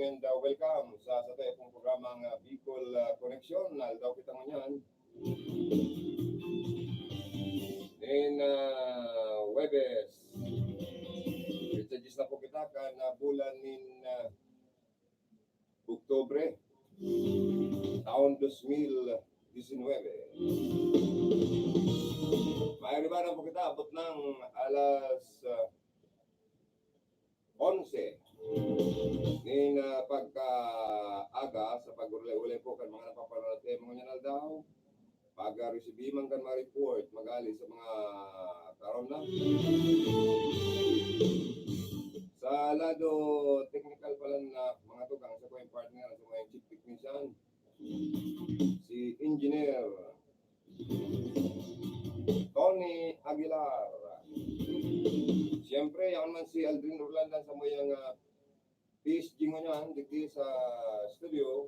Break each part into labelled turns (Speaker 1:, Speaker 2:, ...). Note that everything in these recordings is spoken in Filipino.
Speaker 1: and welcome sa tayo pong programang Bicol Connection. Daw kita mo yan. In Webes, Richardis na po kita ka na bulan in Oktubre, taon 2019. May ribana po kita abot ng alas 11 nin pagka-aga sa pag-ulay-ulay po kan mga napapanood natin mga nyanal daw pag-resibiman kan ma-report magali sa mga karon na sa lado technical pala na mga tugang sa kong partner sa mga chief technician si Engineer Tony Aguilar. Siyempre, yan man si Aldrin Orlando sa mayang PSG mo niyan, dito sa studio.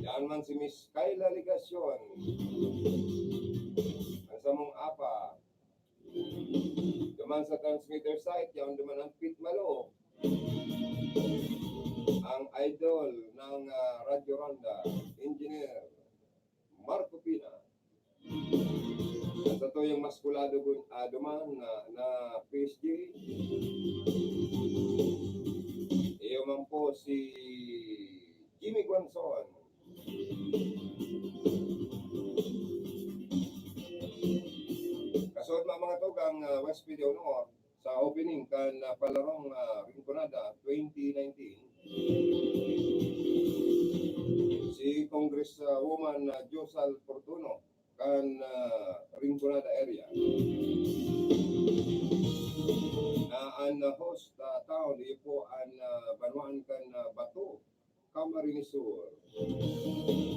Speaker 1: Yan man si Miss Kayla Ligacion. Ang sa mong apa. Duman sa transmitter site, yan duman ang Pit Malo. Ang idol ng Radio Ronda, Engineer Marco Pina. At ito yung maskulado duman na PSG. Iyo man po si Jimmy Guanzon. Kasod mga tugang West Video North sa opening kan palarong Rinconada 2019. Si Congresswoman Josal Fortuno kan Rinconada area. Ang host town ipo ang Banuan kan Bato, Camarines Sur.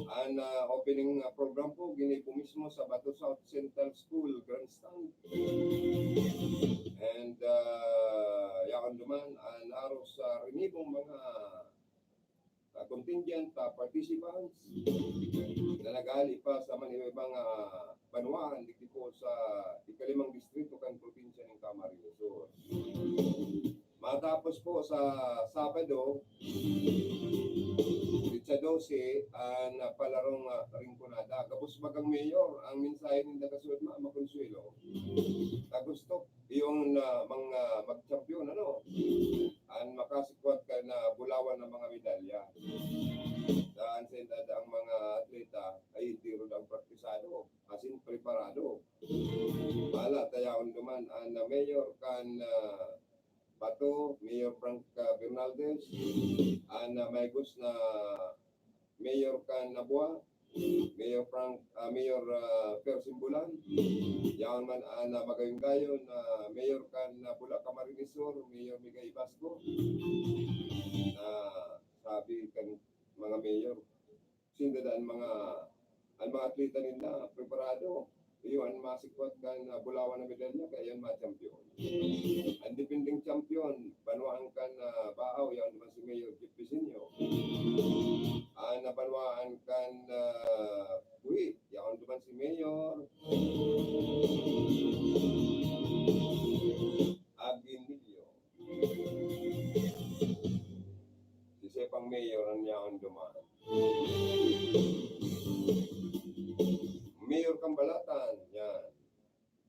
Speaker 1: Ang opening program po gini po mismo sa Bato South Central School Grandstand. And yakan duman ang aros sa rinibong mga contingent participants na nagali pa sa manibang banwaan dito po sa ikalimang distrito kan probinsya ng Camarines Sur. Matapos po sa Sabado, Litsa 12, ang palarong Rinconada. Kapos bagang mayor, ang mensahe ng Dagasud Maconsuelo. Gusto yung mga mag-champion, ang makasikwat ka na bulawan ng mga medalya. Daan sa ang mga atleta ay tiro ng praktisado, asin preparado. Mala tayaon duman ang mayor kan Bato, Mayor Frank Bernaldez, ang Maygos na Mayor kan Nabua, Mayor Per Simbulan, yan man ang magayong-gayon na Mayor kan Bula Camarines Sur, Mayor Migay Basco, na sabi kan mga mayor, sindadaan ang mga atleta nila preparado. Iyon masikwat kan bulawan na medalya kaya yan ma-champion. Ang depending champion, banwaan kan baaw, yan naman si Mayor Jeff Pisinio. Ang nabanwaan kan buhi, yan naman si Mayor Aguinillo. Si Sepang Mayor ang yan duman. Mayor Kambalatan, yan.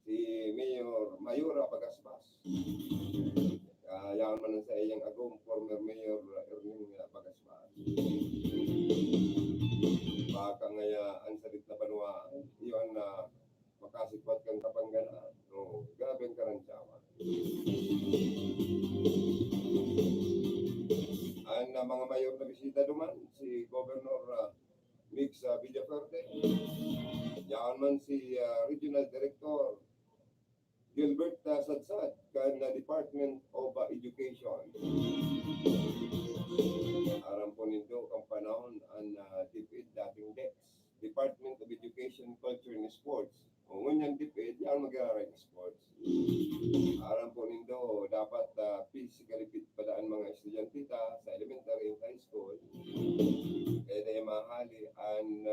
Speaker 1: Si Mayor Mayura Bagasbas. Yan man sa iyang agong former Mayor Erning Bagasbas. Baka ngaya ang salit na banwaan, iyon na makasipat kang kapangganaan. No, grabe ang karantsawan. Ang mga mayor na bisita duman, si Governor Mix Villaferte. Yan man si Regional Director Gilbert Sadsad kan Department of Education. Aram po nindo ang panahon ang DepEd dating DEX, Department of Education, Culture and Sports. Kung ngunyan DepEd, yan mag-aaral sports. Aram po nindo dapat physically fit padaan mga estudyantita sa elementary and high school. Kaya na mahali ang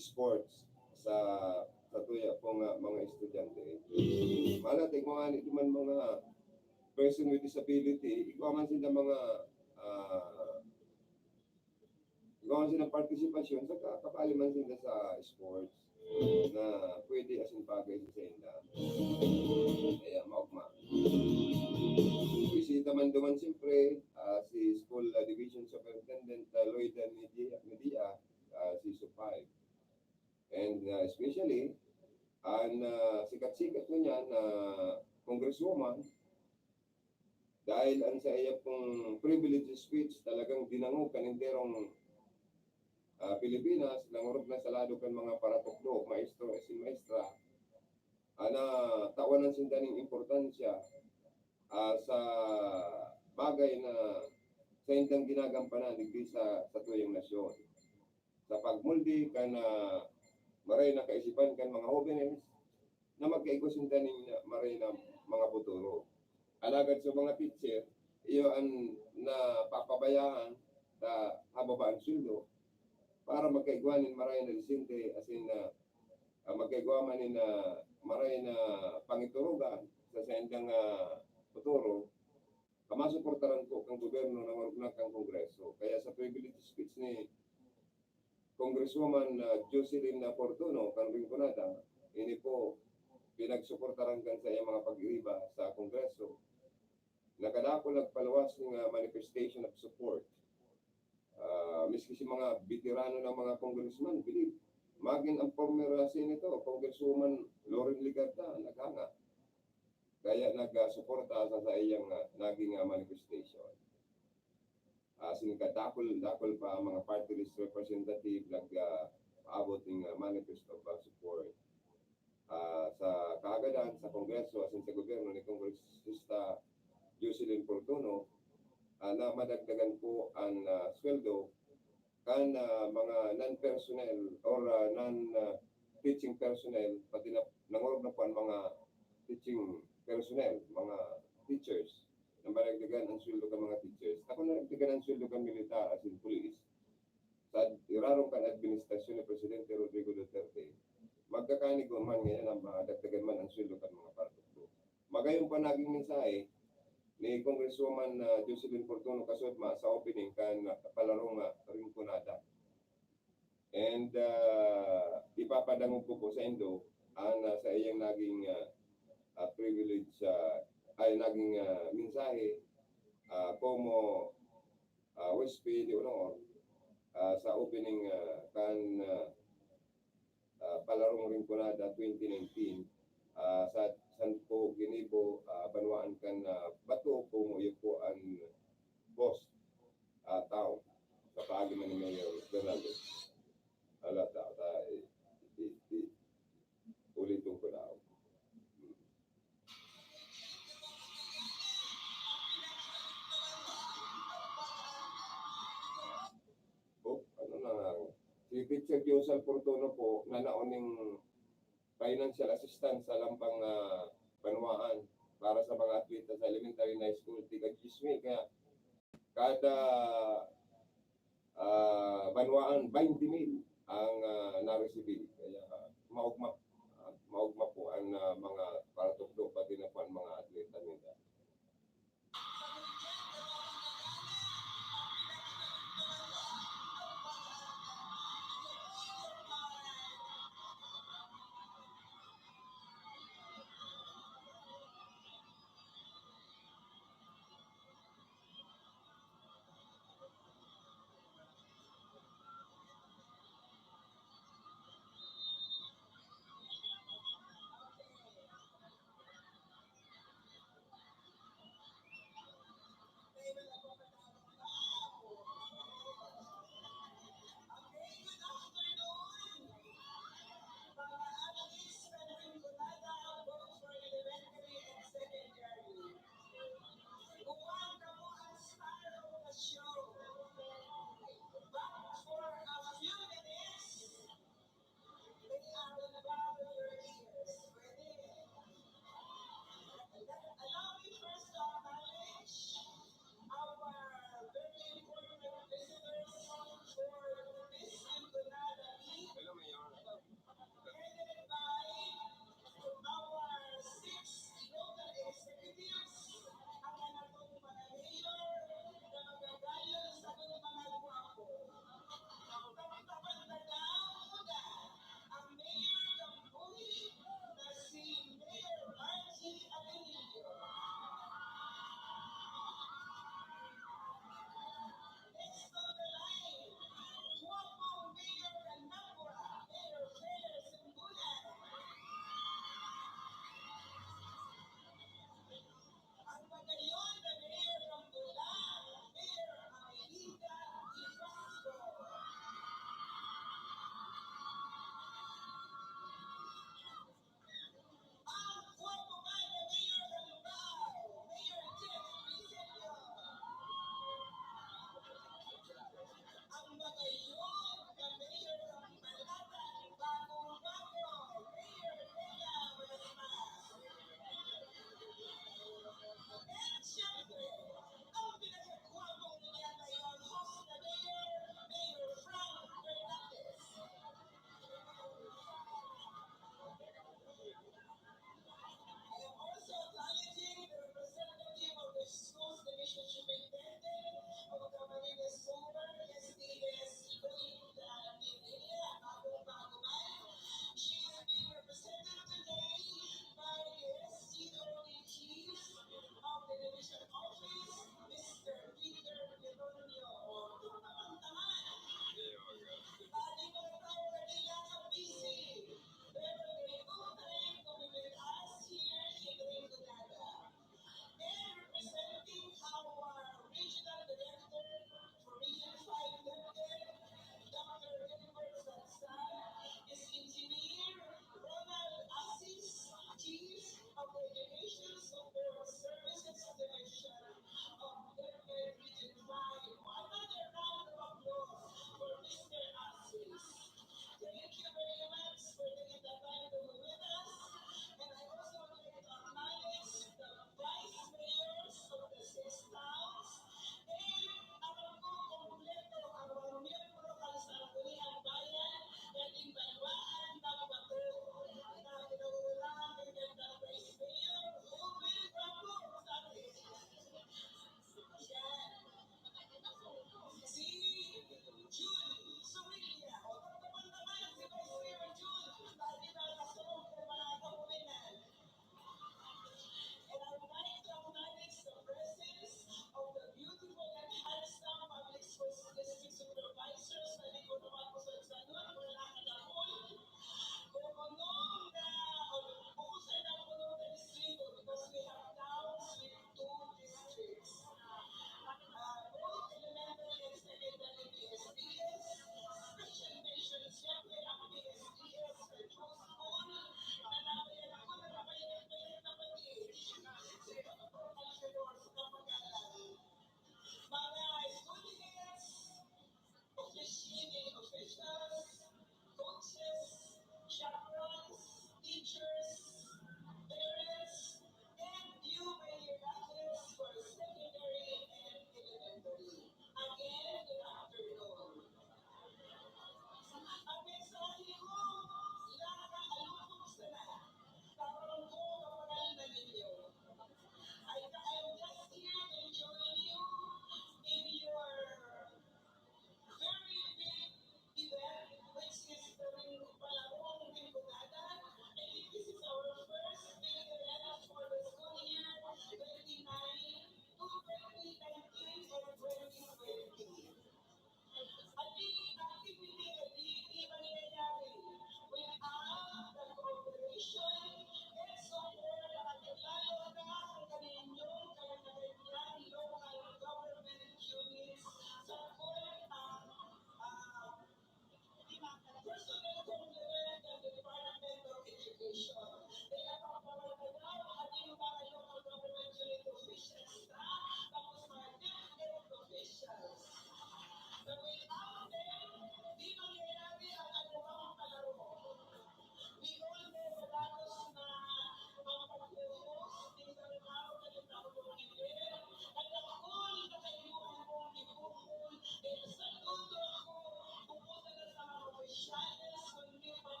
Speaker 1: sports sa tuya po nga mga estudyante. Malating mga man mga person with disability, ikaw man sila mga uh, ikaw man sila partisipasyon sa kapali man sila sa sports na pwede asin bagay sa sila. Kaya maugma. Bisita man duman siyempre si School Division Superintendent Lloyd Media, CISO 5. And especially, ang sikat-sikat mo niyan na congresswoman, dahil ang sa iya pong privilege speech talagang dinangog kaninderong Pilipinas, nangurog na salado kan mga paratukdo, maestro, asin maestra, na tawanan sinda ng importansya sa bagay na sa indang ginagampanan digdi sa tuyong nasyon. Sa pagmuldi kan maray na kaisipan kan mga jóvenes na magkaigusinta ng maray na mga futuro. Alagad sa mga teacher, iyo ang napapabayaan sa hababaan sweldo para magkaigwanin maray na disinte asin na magkaigwaman na maray na pangiturugan sa sendang futuro, kamasuportaran ko kang gobyerno na marunag kang kongreso. Kaya sa privilege speech ni Congresswoman Jocelyn Fortuno, kang Rinconada, ini po pinagsuportaran kan sa iyang mga pag-iiba sa kongreso. Nakadako nagpaluwas ng manifestation of support. Miski si mga veterano ng mga congressman, bilib. Maging ang former senator, Congresswoman Lauren Ligarda, naghanga. Kaya nagsuporta sa iyang naging manifestation. Dakol pa mga party list representative nag-abot ng manifesto of support. Sa kaagadan sa Kongreso asin sa gobyerno ni Kongresista Jocelyn Fortuno, na madagdagan po ang sweldo kan mga non-personnel or non-teaching personnel, pati nangorog na po ang mga teaching personnel, mga teachers, na madagdagan ang sweldo ng mga teachers. Ako na nagdagan ang sweldo ng militar as in police. Sa irarong kan administrasyon ni Presidente Rodrigo Duterte, magkakanig man ngayon ang madagdagan man ang sweldo ng mga partukdo. Magayon pa naging mensahe ni Congresswoman Jocelyn Fortuno Kasodma sa opening kan palarong Rinconada. And ipapadangog ko po sa Indo ang sa iyang naging privilege ay naging mensahe como WSP de Honor sa opening kan palarong Rinconada 2019 sa San po Ginibo, Banwaan kan bato kung iyo po ang boss town sa paagi man ni Mayor Bernardo. Alata, ulitin ko na. Ano na nga, si Teacher Josel Fortuno po, nanaoning financial assistance sa Lampang Banwaan para sa mga atleta sa elementary na school, tiga 10,000. Kaya kada Banwaan 20,000 ang na-receive. Kaya maugma po ang mga paratukdo pati na po ang mga atleta nila.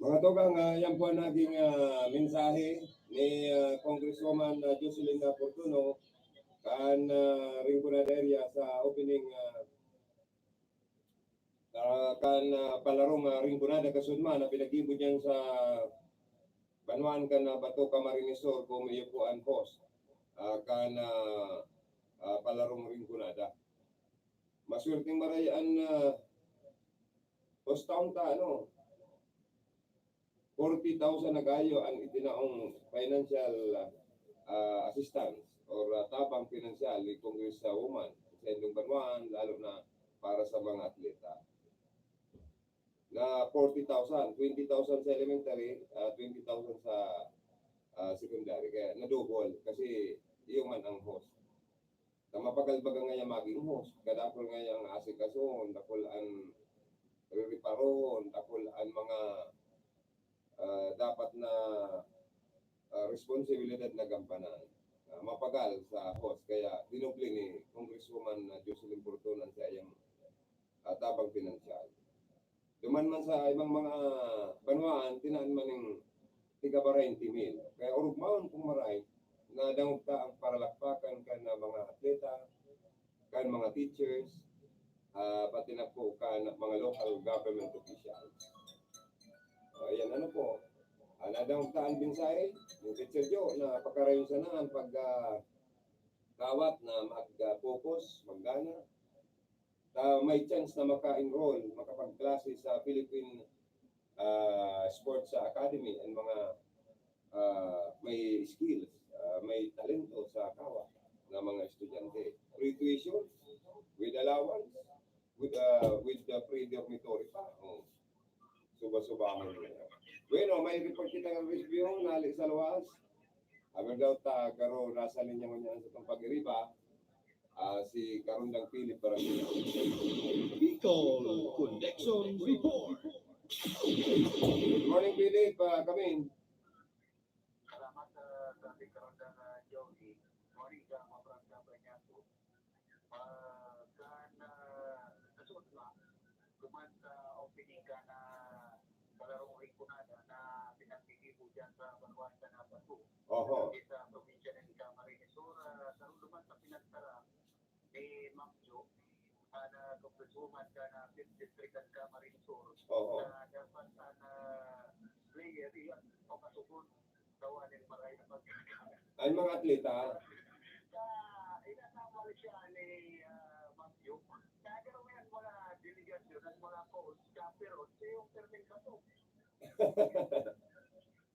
Speaker 1: Mga tugang, yan po ang naging mensahe ni Congresswoman Jocelyn Portuno kan Rincon area sa opening palarong Rinconada Kasudman na pinag-ibod niyan sa Banwan kan Bato Camarinesor kung iyo po ang host kan palarong Rinconada. Maswerteng marayaan host taon ta, 40,000 na kayo ang itinaong financial assistance or tabang pinansyal ni Congresswoman sa Indong Banwan, lalo na para sa mga atleta. Na 40,000, 20,000 sa elementary, 20,000 sa secondary. Kaya na-double kasi iyo man ang host. Na mapagalbaga nga yung maging host. Kadapol nga yung asikason, dakol ang riparon, dakol ang mga dapat na responsibilidad na gampanan. Mapagal sa host. Kaya dinubli ni Congresswoman Jocelyn Portuno sa iyang tabang pinansyal. Duman man sa ibang mga banwaan, tinaan man ng tiga 20,000. Kaya urugmaon kung maray, na dangog ta ang paralakpakan kan na mga atleta, kan mga teachers, pati na po kan mga local government officials. Ayan, ano po, nadangog ta ang binsay, yung Teacher Joe, na pagkarayon sa naan pag kawat na mag-focus, maggana, may chance na maka-enroll, makapag-klase sa Philippine Sports Academy and mga may skills, may talento sa kawat na mga estudyante. Free tuition, with allowance, with the free dormitory pa. Suba-subahan nila. Bueno, may report kita ng review, nalik sa luwas. Amin daw ta, karo nasa linya mo niyan sa itong pag-iriba. Si Karundang Philip para
Speaker 2: Bicol Connection Report.
Speaker 1: Good morning, Philip. Come in.
Speaker 3: Salamat sa Karundang Joey. Morning ka, mabrang banyak po. Nasod na, kuman sa opening ka na palarong Rinconada na pinagpigibo dyan sa Banwan ka na Bato.
Speaker 1: Oho.
Speaker 3: Sa probinsya ng Camarinesor, karoon naman sa pinagtara ni Ma'am Jo, na Congresswoman ka na 5th District ng Camarinesor, na dapat na player yan o kasukon tawanin maray na pagkakaroon.
Speaker 1: Ang mga atleta,
Speaker 3: inasama siya ni Ma'am Jo. Nagkaroon yan mga delegasyon at mga coach, pero siya yung perming kaso.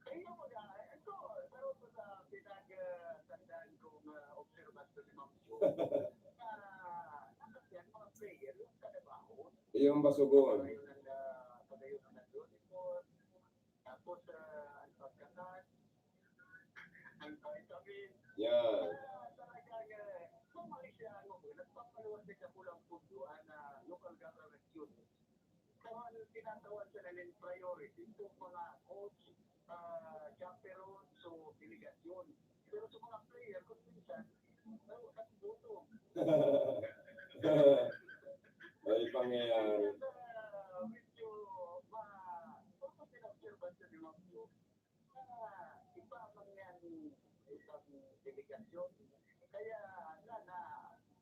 Speaker 3: Kaya mo na, ito, pero sa pinag-tandaan kong observasyon ni Ma'am Jo, nakasyan mga player, yung kanabaho.
Speaker 1: yung basugon.
Speaker 3: Pagayon na nandun. Tapos, ang pagkakas, ang vitamin.
Speaker 1: Yan.
Speaker 3: Talagang, kung Malaysiano, nagpapaluan din sa pulang punduan na local government yun. Kaya tinatawag sila ng priority itong mga coach, chaperone, so delegasyon. Pero sa mga player, kung minsan, nagbuto.
Speaker 1: May pangyayari.
Speaker 3: Medyo, kung pinag-observan sa mga view, iba man yan isang delegasyon. Kaya,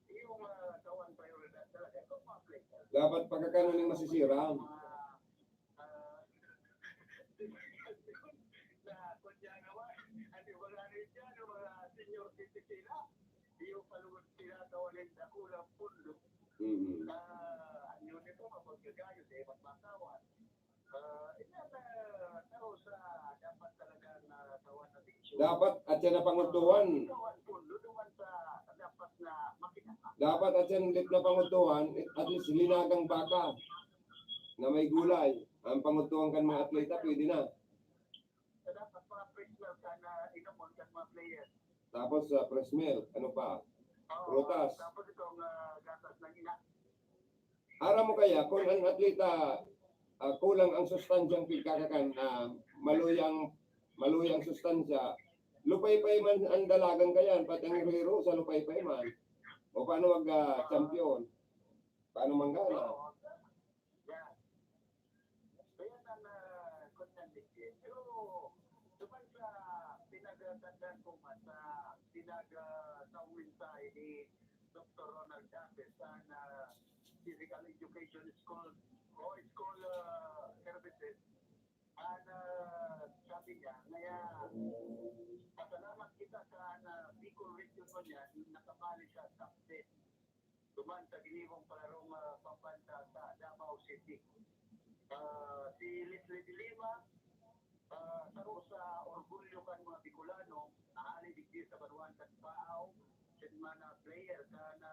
Speaker 3: yung kawan prioridad talaga, kung mga player.
Speaker 1: Dapat pagkakanuning masisira.
Speaker 3: Na kanya naman, ano wala rin dyan, mga senior citizen na, yung palugod sila tawanin sa kulang pundo. Ano nito, mapagkagayo, sa ibang matawan. Pero sa dapat talaga na tawan na picture.
Speaker 1: Dapat at yan na pangutuhan.
Speaker 3: Kawan pundo, duman sa dapat na makikita.
Speaker 1: Dapat at yan lit na pangutuhan, at least linagang baka na may gulay. Ang pangutuhan kan mga atleta, pwede na.
Speaker 3: Dapat mga personal ka na inamon ka mga players.
Speaker 1: Tapos fresh milk, ano pa? Prutas.
Speaker 3: Tapos itong gatas ng ina.
Speaker 1: Ara mo kaya, kung ang atleta kulang ang sustansyang pagkakakan, maluyang sustansya, lupay-pay man ang dalagang kayan, pati ang hero sa lupay-pay man. O paano mag-champion? Paano manggana?
Speaker 3: Kaya ang content naman sa pinagtatandaan ko nga sa pinag-tawin ni Dr. Ronald Davis na Physical Education School o School Services, sabi niya, kaya pasalamat kita sa Bicol Region mo niya, nakapali siya sa top 10. Duman sa ginibong palarong pambansa sa Davao City. Si Leslie de Lima, saro sa orgulyo kan mga Bicolano, naali digdi sa Banuan at Paaw, sin mga player ka na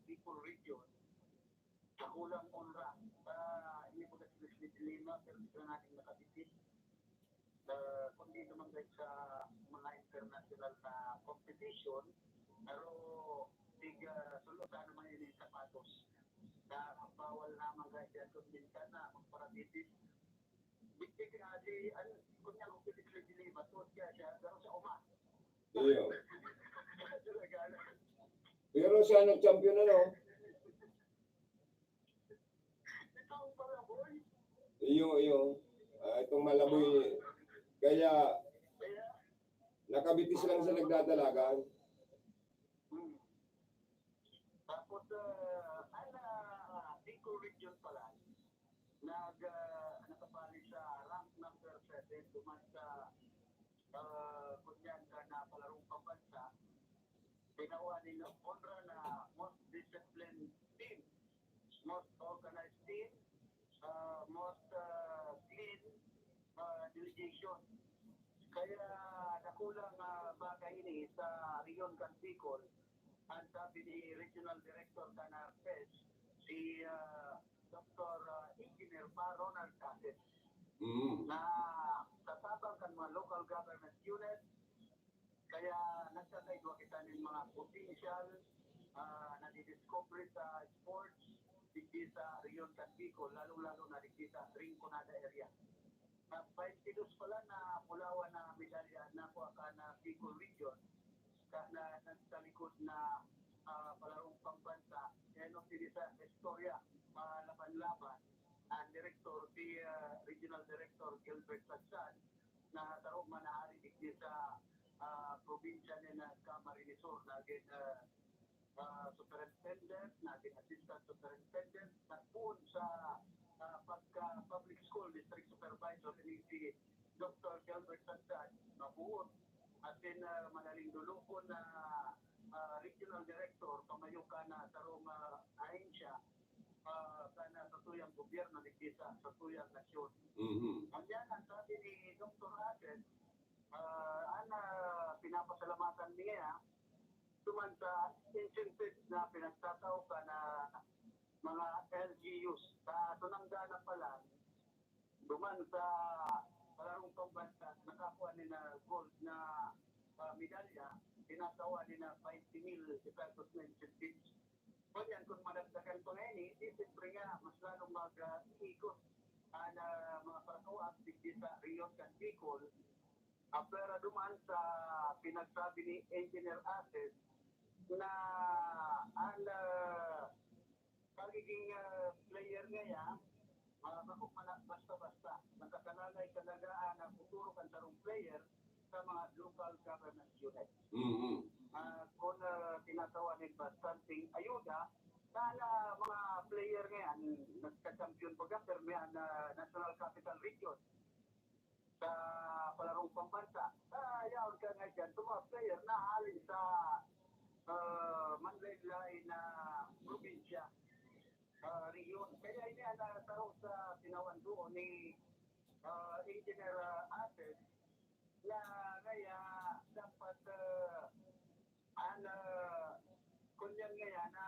Speaker 3: Bicol Region, sa kulang onra. Hindi ko na si Leslie de Lima, pero ito na natin nakatitin. Kundi naman guys sa mga international na competition, pero sulod na naman yun yung sapatos. Na bawal naman guys yan kung minsan na magparatitis. Bigtig nga kunya kung pilit-pilit batot kaya siya, pero sa uma.
Speaker 1: Iyo. Pero siya nag-champion
Speaker 3: Ikaw pala boy.
Speaker 1: Iyo. Itong Malaboy. Kaya, nakabitis lang sa nagdadalagan.
Speaker 3: Tapos, Bicol Region pala, nakapali sa rank number 7, duman sa kunyan ka na palarong pambansa, ginawa nila honra na most disciplined team, most organized team, most clean delegation. Kaya nakulang bagay ini sa Rion Bicol. Ang sabi ni Regional Director Kana PES, si Dr. Engineer Ronald Davis, na kasabang kan mga local government unit, kaya nagkakaidwa kita ng mga potential na didiscovery sa sports dito sa Rion Bicol, lalo-lalo na dito sa Rinconada area. 22 pala na pulawan na medalya na po na Bicol Region na nagtalikod na palarong pambansa. Yan ang sa istorya, laban-laban. Ang director, si Regional Director Gilbert Satsan, na tarong manahari dito sa probinsya na Camarines Sur, naging superintendent, naging assistant superintendent, nagpuon sa pagka-public school district supervisor ni si Dr. Gilbert Satsan, nabuon. At then, madaling dulupon na regional director, pamayo ka na tarong ahensya, kana sa tuyang gobyerno ni Kisa, sa tuyang nasyon. Ang yan, ang sabi ni Dr. Aden, pinapasalamatan niya, tuman sa incentives na pinagtataw ka na mga LGUs. Sa tunangga na pala, duman sa palarong pambansa, nakakuha ni na gold na medalya, tinatawa ni na 20,000 pesos na incentives. So yan, kung madagdagan ko ngayon, siyempre nga, mas lalong mag-iikot na mga parakawas dito sa Rion Bicol. Pero duman sa pinagsabi ni Engineer Aces na ang pagiging player ngayon, basta-basta, nakakanalay kalagaan ang futuro kan tarong player sa mga local government units. Kung tinatawanin ba something ayuda, sana mga player ngayon, nagka-champion po ka, pero may National Capital Region sa palarong pambansa. Yaon ka nga dyan, sa mga player na halin sa manlaylay na probinsya, region. Kaya ini tarong sa tinawan doon ni Engineer Aces na kaya dapat kunyan ngayon na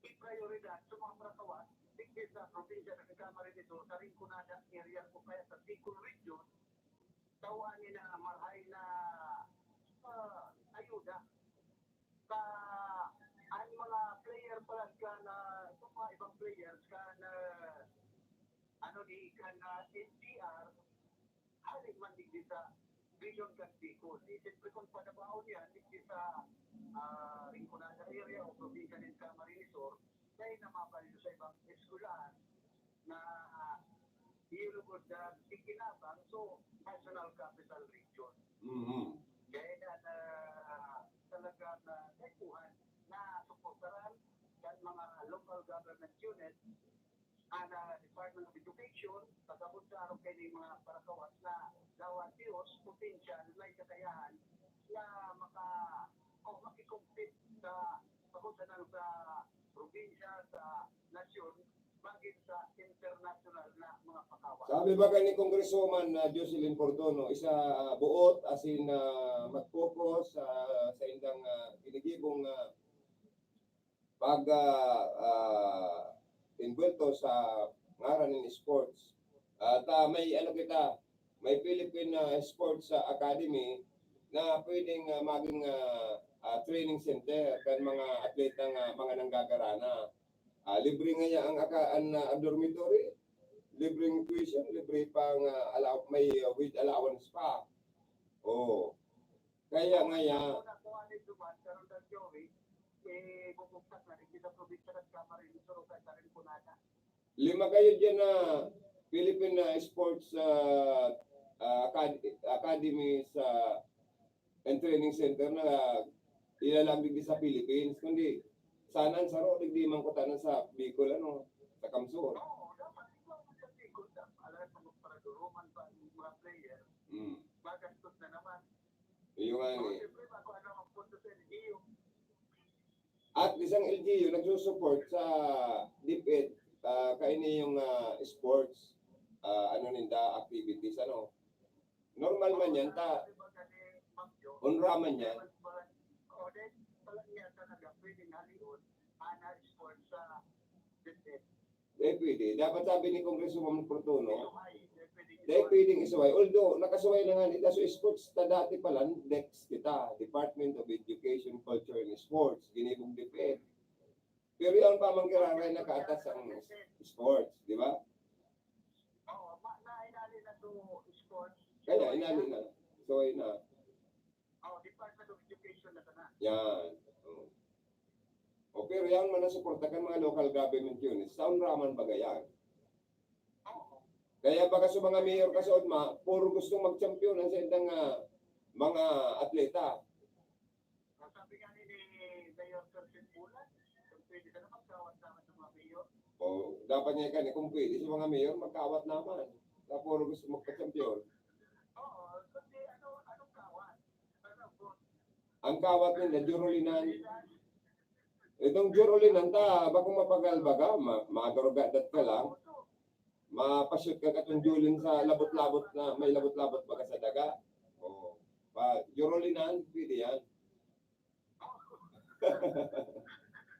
Speaker 3: i-prioridad sa mga prakawan tigil sa probinsya ng Camarines Sur, sa Rinconada area o kaya sa Bicol Region, tawanin na marhay na ayuda sa ang mga player pala ka na itong mga ibang players ka na NCR haling man digdi sa Region Bicol. Siyempre kung panabaon yan digdi sa Rinconada area o probinsya ng Camarines Sur, dahil na mapalito sa ibang eskulahan na ilugod na ikinabang so national capital region.
Speaker 1: Mhm.
Speaker 3: Kaya na talaga na naikuhan na suportaran ng mga local government unit ang Department of Education pagkabot sa araw kayo ng mga parakawas na gawa Diyos, potential, may kakayahan na makikompete sa pagkutanan sa probinsya, sa nasyon, bagay sa international na mga pakawas.
Speaker 1: Sabi ba ni Congresswoman Jocelyn Portono, isa buot as in mag-focus sa indang kinigibong pag involto sa ngaran ng sports. At may ano kita, may Philippine Sports Academy na pwedeng maging training center kan mga atletang mga nanggagarana. Libre nga ang dormitory, libreng tuition, libre pang may with allowance pa. Oh. Kaya nga ya, lima kayo dyan na Philippine Sports Academy sa and Training Center na ilalambig din sa Philippines. Kundi sana sa ro, di man ko tanan sa Bicol, ano, sa Kamsur.
Speaker 3: Oo, dapat ikaw sa Bicol, alam mo para duruman pa yung mga player, magastos na naman.
Speaker 1: Yung nga
Speaker 3: So,
Speaker 1: ni.
Speaker 3: siyempre, bago ano ang punto sa LGU,
Speaker 1: At isang LGU nagsusupport sa DepEd kaini yung sports activities ano. Normal man yan ta.
Speaker 3: di ba kasi Magyo,
Speaker 1: Unraman yan.
Speaker 3: o then, pala niya talaga pwedeng halion, sport sa DepEd.
Speaker 1: Pwede. Dapat sabi ni Congresswoman Portono,
Speaker 3: Ay, pwedeng
Speaker 1: dahil pwedeng isuway. Although, nakasuway na nga nila sa sports, ta dati pala, DEX kita, Department of Education, Culture and Sports, ginibong DepEd. Pero yan pa manggiraray na kaatas ang sports, di ba?
Speaker 3: Oo, nainali na to sports.
Speaker 1: Kaya inali na. Suway na.
Speaker 3: Oo, Department of Education na na.
Speaker 1: Yan. O pero yan man nasuportahan mga local government units, sa unraman bagayan.
Speaker 3: Oo.
Speaker 1: Kaya baka sa mga mayor kasood puro gustong mag-champion sa indang mga atleta.
Speaker 3: Sabi nga ni Mayor Sergeant Bulan, kung pwede ka naman kawat naman sa mga mayor.
Speaker 1: O dapat niya kan kung pwede sa mga mayor magkawat naman. Sa puro gusto magpa-champion.
Speaker 3: Oo, kasi anong kawat?
Speaker 1: Ang kawat nila Jurulinan. Itong Jurulinan ta bakong mapagal baga, magarugadat ka lang. Mapashoot ka katong Julin sa labot-labot na may labot-labot baga sa daga. O Jurulinan, pwede yan.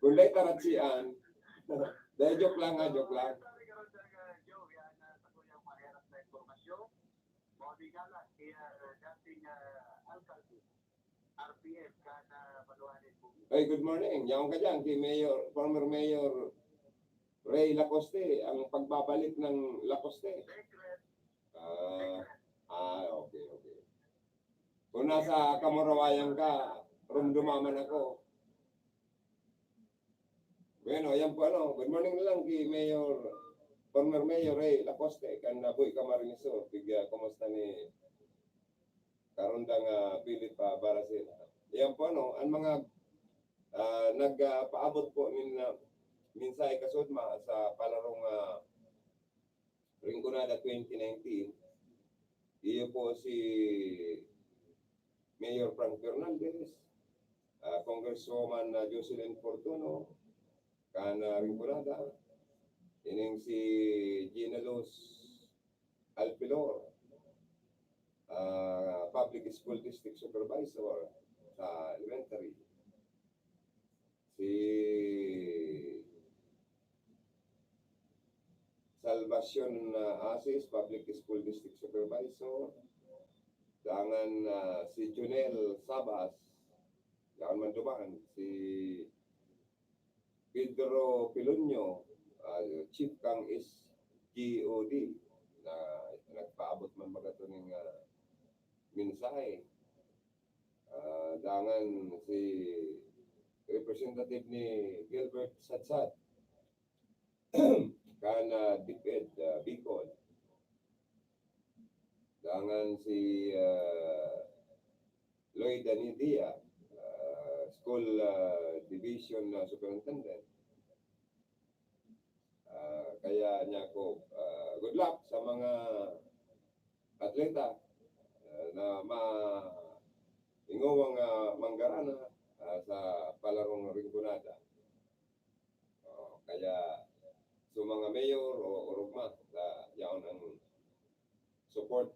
Speaker 1: Kung dahil taratsian, dahil joke lang nga, joke lang.
Speaker 3: Sabi ka rin talaga, Joe, yan sa kuyang mahirap na informasyon. Mawali nga lang, kaya dating alkalde, RPF, kana maluhanin po.
Speaker 1: Hey, good morning. Yaong ka dyan kay former Mayor Ray Lacoste, ang pagbabalik ng Lacoste.
Speaker 3: Secret,
Speaker 1: Okay. Kung nasa Kamarawayan ka, rumdumaman ako. Bueno, yan po good morning na lang kay former Mayor Ray Lacoste, kan Boy Camariniso, kumusta ni Karundang Philip Barasin. Yan po ang mga nagpaabot po minsay kasudma sa palarong Rinconada 2019. Iyo po si Mayor Frank Fernandez, Congresswoman Jocelyn Portono, kana Rinconada, ining si Gina Luz Alpilor, Public School District Supervisor sa elementary. Si Salvacion Asis, Public School District Supervisor. Dangan si Junel Sabas, dangan Manduman, si Pedro Pilonyo, Chief Kang is GOD, na nagpaabot man magato ng mensahe. Dangan si representative ni Gilbert Satsat, kana DepEd Bicol. Dangan si Lloyd Anidia, School Division Superintendent. Kaya niya ko, good luck sa mga atleta na ingowang manggarana sa palarong ringgunada. Kaya sa mga mayor o rugma yaon ang support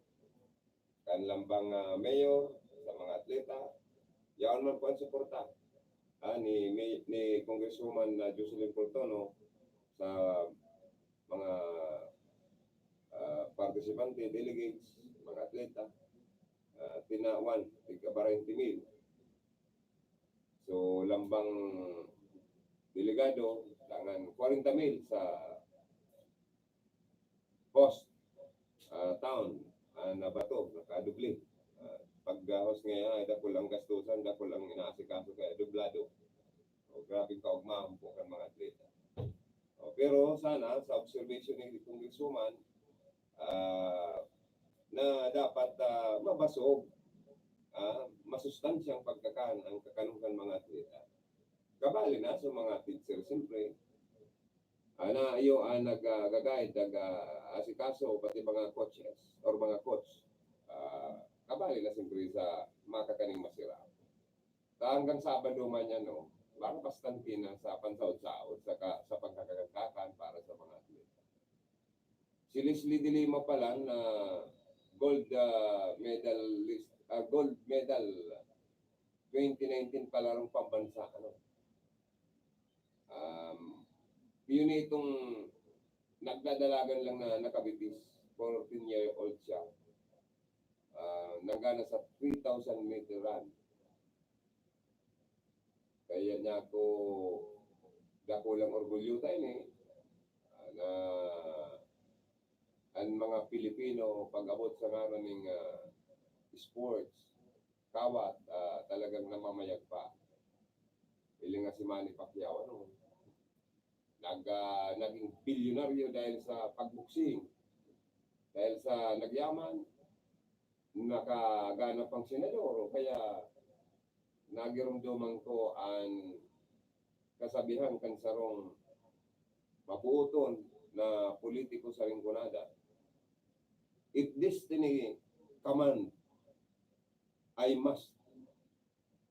Speaker 1: kanlang bang mayor sa mga atleta yaon man po ang suporta ni Congresswoman Jocelyn Portono sa mga partisipante, delegates, mga atleta, tinawan, tika 20,000. So, lambang delegado, tangan 40,000 sa post town na bato, nakadubli. Pag-host ngayon, ay dako lang gastusan, dako lang inaasikaso kaya dublado. O, grabe kaugmahon po ang mga atleta. Pero sana, sa observation ni Congresswoman, na dapat mabasog, masustansyang pagkakan ang kakanungan mga atleta. Kabali na sa mga teacher, siyempre, na iyo nag-guide, nag-asikaso, pati mga coaches or mga coach. Kabali na siyempre sa makakaning masira. Hanggang Sabado man yan, no? Baka bastante na sa pansahod-sahod sa pagkakagakan para sa mga atleta. Si Leslie De Lima pala na gold medal 2019 palarong pambansa. Yun itong nagdadalagan lang na nakabitis. 14-year-old siya. Nagana sa 3,000 meter run. Kaya niya ako dako lang orgulyo tayo na ang mga Pilipino pag-abot sa ngayon ng sports, kawat, talagang namamayag pa. Ili nga si Manny Pacquiao, naging bilyonaryo dahil sa pagbuksing. Dahil sa nagyaman, nakagana pang senador, kaya nagirumduman ko ang kasabihan kan sarong mabuoton na politiko sa ringgunada. If destiny command, I must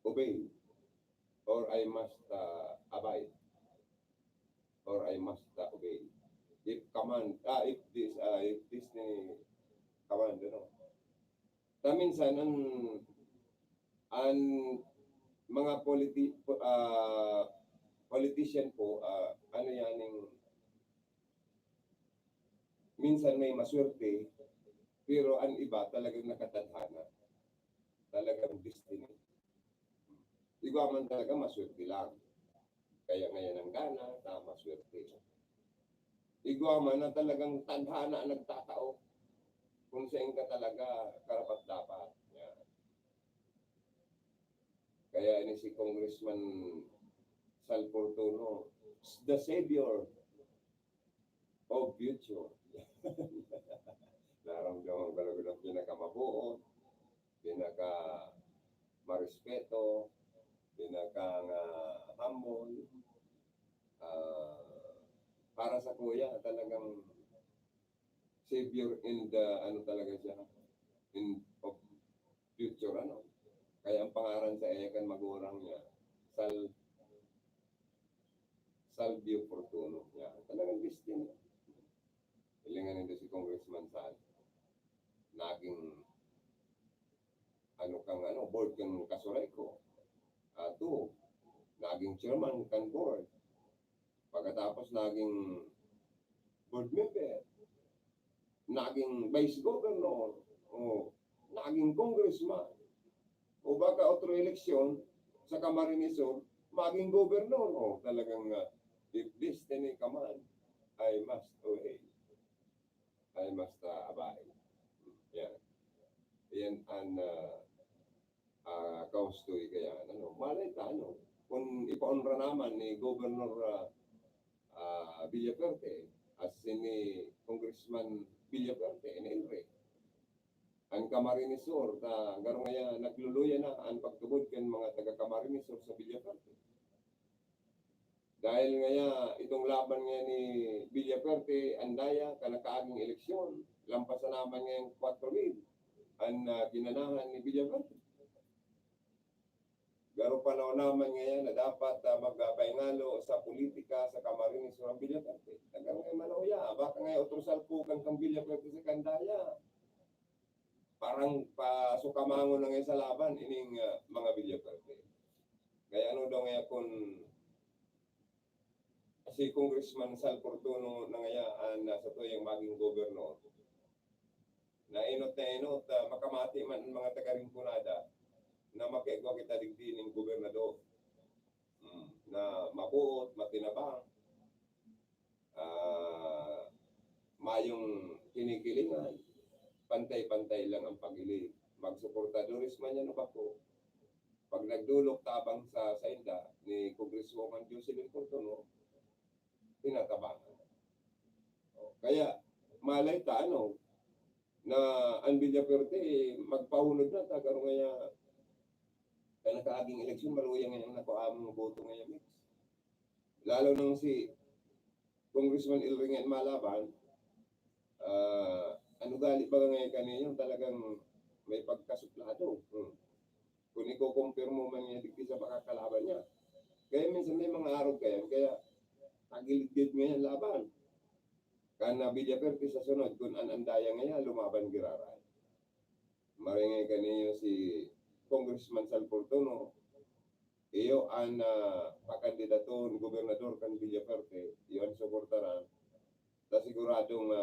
Speaker 1: obey, or I must abide, or I must obey. If destiny command, minsan ang mga politician po, minsan may maswerte, pero ang iba talagang nakatadhana, talagang destiny. Iba man talaga maswerte lang. Kaya ngayon ang gana, maswerte. Igwa man na talagang tadhana ang nagtatao kung saan ka talaga karapat-dapat. Kaya ini si Congressman Sal Portono, the savior of future. Naramdaman ko lang ng pinakamabuo, pinaka-marespeto, pinaka-humble. Para sa kuya, talagang savior in the, talaga siya, in of future, Kaya ang pangalan sa Eyakan magurang niya, Salvio Fortuno. Talagang destiny. Ilingan nito si Congressman Sal. Naging board kan Kasureco. Naging chairman kan board. Pagkatapos naging board member. Naging vice governor. Naging congressman. O baka otro eleksyon sa Camarines Sur, maging gobernador. Talagang if destiny command, I must obey. I must abide. Yan ang kaustoy kaya. Malay ta, kung ipaunra naman ni Governor Villaferte as ni Congressman Villaferte, ang Camarines Sur ta garo nga nagluluya na ang pagtubod ken mga taga Camarines Sur sa Villaferte. Dahil nga itong laban nga ni Villaferte andaya kanakaaging eleksyon, lampasan naman nga yung 4,000 ang ginanahan ni Villaferte. Garo panahon naman ngayon na dapat magpaingalo sa politika sa Camarines Sur ang Villaferte. Tagang ngay malauya, baka ngay utrusal po kang Villaferte sa Kandaya. Parang pasukamangon na ngayon sa laban ining mga Villaferte. Kaya ano daw ngayon kung si Congressman Sal Portuno na ngayaan nasa tuyang maging gobernador. Na inot, makamati man ang mga taga-Rinconada na makiagawa kita digdi ng gobernador. Na mabuot, matinabang, mayong kinikilingan, pantay-pantay lang ang pag-ilig. Magsuportadoris man yan o bako. Pag nagdulok tabang sa inda ni Congresswoman Jocelyn Portuno, tinatabangan. Kaya malay ta na ang Villaferte magpahunod na tagaro ngaya kaya nakaaging eleksyon maluya ngayon nakuamang boto ngayon mix. Lalo nang si Congressman Ilringen Malaban, ano gali ba ngayon kanina talagang may pagkasuplado. Kung i-compare mo man niya digdi sa makakalaban niya. Kaya minsan may mga araw kaya tagilid ngayon laban. Kana Villaferte sa sunod, kung andaya ngayon, lumaban giraray. Maringay kanina si Congressman Sal Portuno, iyo ang pakandidaton gobernador kan Villaferte, iyo ang suportaran. Ta siguradong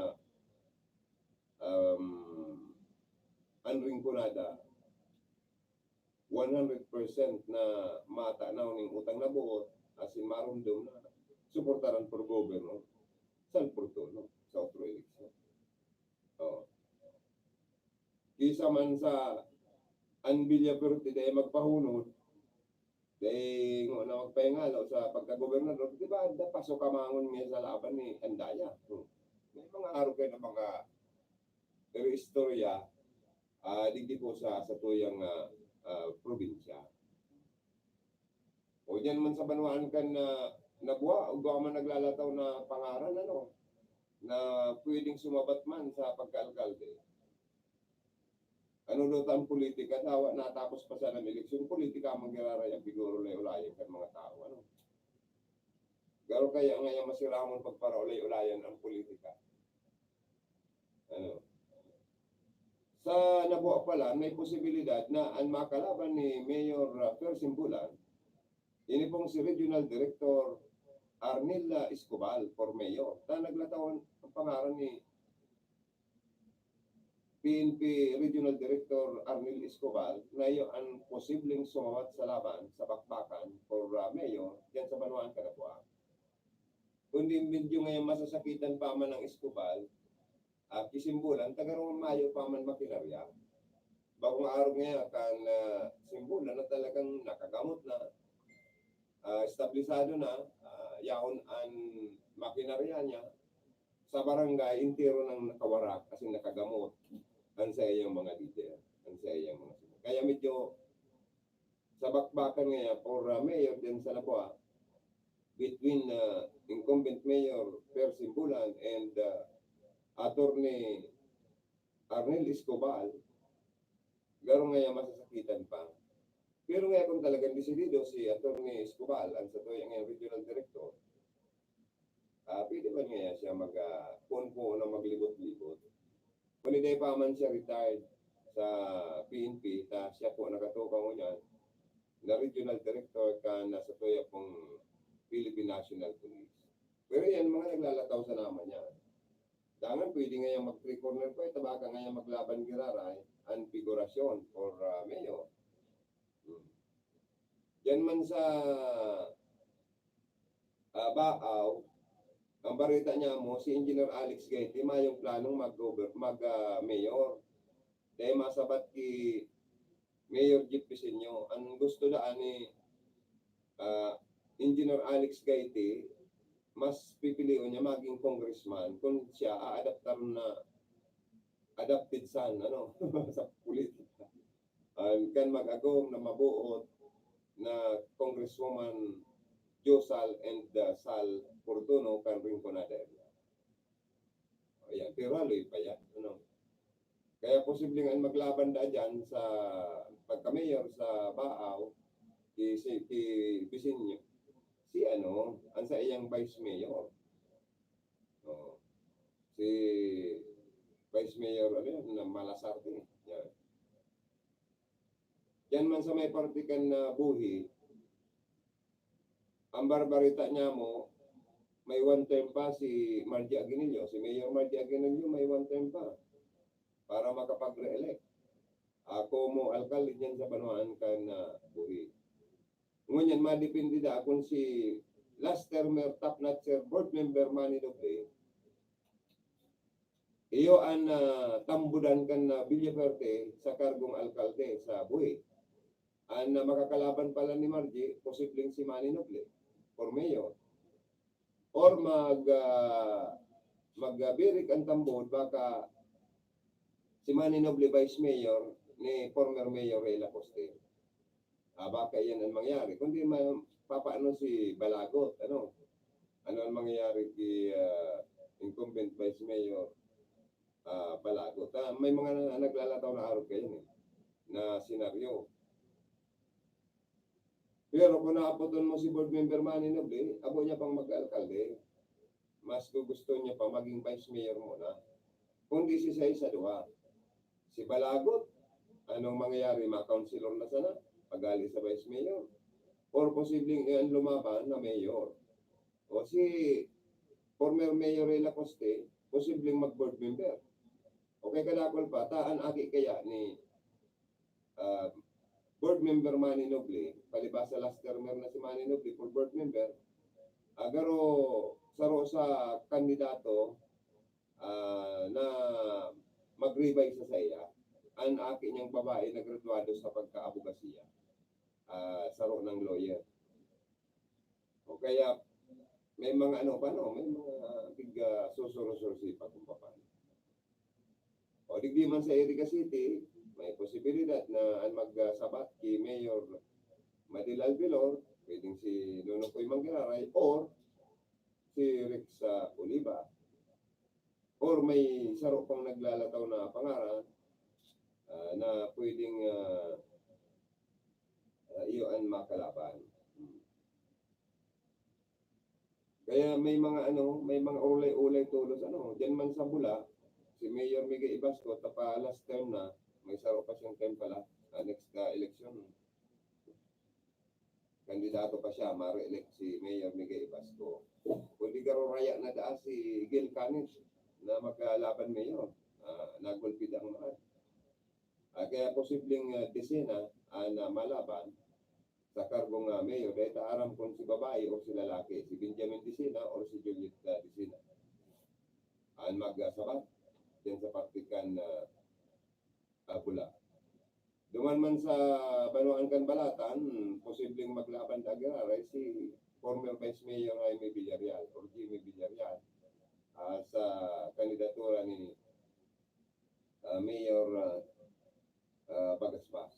Speaker 1: ang Rinconada 100% na matanaw ng utang na buot asin marundom na suportaran por gobyerno Sal Portuno sa otro eleksyon. Kisa man sa ang Villaferte dahil magpahunod, dahil na magpahingalo sa pagka-gobernador, di ba, pasok kamangon niya sa laban ni Andaya. May mga araw kayo na mga istorya, digdi po sa tuyang probinsya. O dyan man sa Banwaan kan nabuha, o gawa man naglalataw na pangaran, na pwedeng sumabat man sa pagka-alkalde. Ano daw ang politika, dawa natapos pa sa ng eleksyon, politika manggiraray ang biguro na ulayan kan mga tao. Garo kaya ngayon masiramon pagparaulay-ulayan ang politika. Sa nabuha pala, may posibilidad na ang makalaban ni Mayor Per Simbulan, ini pong si Regional Director Arnil Escobar for Mayor. Na naglatawan ang pangalan ni PNP Regional Director Arnil Escobar na iyo ang posibleng sumawat sa laban sa bakbakan for Mayor yan sa Banwaan Canapuan. Kundi medyo ngayon masasakitan pa man ng Escobar, kisimbulan, tagarong Mayo pa man makinarya. Bagong araw ngayon kan simbulan na talagang nakagamot na, establisado na, yaon ang makinarya niya sa barangay, intero ng nakawarak kasi nakagamot ang sa iyang mga leader, ang sa iyang mga sino. Kaya medyo sa bakbakan ngayon for mayor din sa Labuha, between incumbent mayor Per Simbulan and attorney Arnel Escobar, garo ngayon masasakitan pa. Pero ngayon kung talagang desidido si attorney Escobar, ang sa tuyang regional director, pwede ba niya siya mag-punpo na maglibot-libot? Kung hindi pa man siya retired sa PNP, siya po nakatukaw mo niyan, na regional director ka na sa tuya pong Philippine National Police. Pero yan, mga naglalataw sa naman niya. Dangan pwede ngayon mag-3-corner po, tabaka ngayon maglaban giraray, ang figurasyon for mayor. Yan man sa Baaw, ang barita niya mo, si Engineer Alex Gaiti, mayong planong mag-mayor. Dahil masabat ki Mayor Jeep Pisinyo, ang gusto daan ni Engineer Alex Gaiti, mas pipiliin niya maging congressman kung siya aadaptar na adopted son, ano, sa politika. Kan mag-agom na mabuot na Congresswoman Josal and Sal Fortuno kan Rinconada. Ayan, pero haloy pa yan. Ano? Kaya posibleng ang maglaban da dyan sa pagka-mayor sa Baaw, ki Bisinyo, si ano, ang sa iyang vice mayor. Oh, si vice mayor, ano yan, na Malasarte. Yan. Yan man sa may partikan na buhi, ang barbarita niya mo, may one term pa si Margie Aguinaldo. Si Mayor Margie Aguinaldo may one term pa para makapag-re-elect. Ako mo alkalde dyan sa Banuan kan buhi. Ngunyan, madepende da kung si last termer top notcher board member Manny Doble, iyo ang tambudan kan na Villaferte sa kargong alkalde sa buhi. Ang makakalaban pala ni Margie, posibleng si Manny Noble for mayor. Or magbirik ang tambod, baka si Manny Noble vice mayor ni former mayor Ray Lacoste. Baka yan ang mangyari. Kundi papaano si Balagot, ano ang mangyayari kay incumbent vice mayor Balagot. May mga naglalataw na araw kayo na senaryo. Pero kung naapoton mo si board member Manny Noble, abo niya pang mag-alkalde, mas gusto niya pa maging vice mayor muna. Kundi si sa duha. Si Balagot, anong mangyayari? Ma-councilor na sana, pagali sa vice mayor. Or posibleng iyan lumaban na mayor. O si former mayor Ray Lacoste, posibleng mag-board member. Okay, kadakol pa, taan aki kaya ni board member Manny Noble, palibasa last termer na si Manny Noble for board member, agaro saro sa kandidato na mag-revise sa saya, ang akin niyang babae na graduado sa pagka-abogasiya, saro ng lawyer. O kaya, may mga may mga tiga susuro-sursipa kung paano. O digdi man sa Erica City, may posibilidad na ang magsabat kay Mayor Madil Albilor, pwedeng si Nunoy Manggiraray, or si Rex Oliva. Or may saro pang naglalataw na pangalan na pwedeng iyo ang makalaban. Kaya may mga may mga ulay-ulay tulos diyan man sa Bula, si Mayor Miguel Ibasco tapa last term na, may saro pa siyang term pala next election. Kandidato pa siya, ma-re-elect si Mayor Miguel Ibasco. Kundi garo raya na daa si Gil Canis na maglaban mayor, nagulpid ang mahal. Kaya posibleng desena na malaban sa kargong mayor, dahil taaram kung si babae o si lalaki, si Benjamin Desena o si Juliet Desena. Ang magsabat yan sa partikan Bula. Duman man sa Banuan kan Balatan, posibleng maglaban dagararay si former Vice Mayor Jaime Villarreal or Jimmy Villarreal sa kandidatura ni Mayor Bagasbas.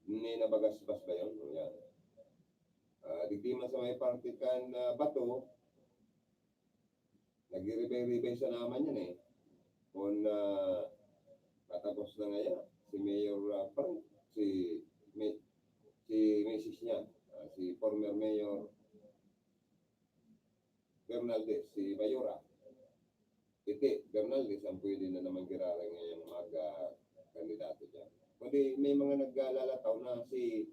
Speaker 1: Ni na Bagasbas ba yun? Yan. Digdi man sa may partikan Bato, nag-ribay-ribay sa naman yan kung katapos na ngayon, si Mayor Frank, si Mrs. niya, si former Mayor Bernaldez, si Mayora. Bernaldez ang pwede na naman giraray ngayong kandidato dyan. Kundi may mga naglalataw na si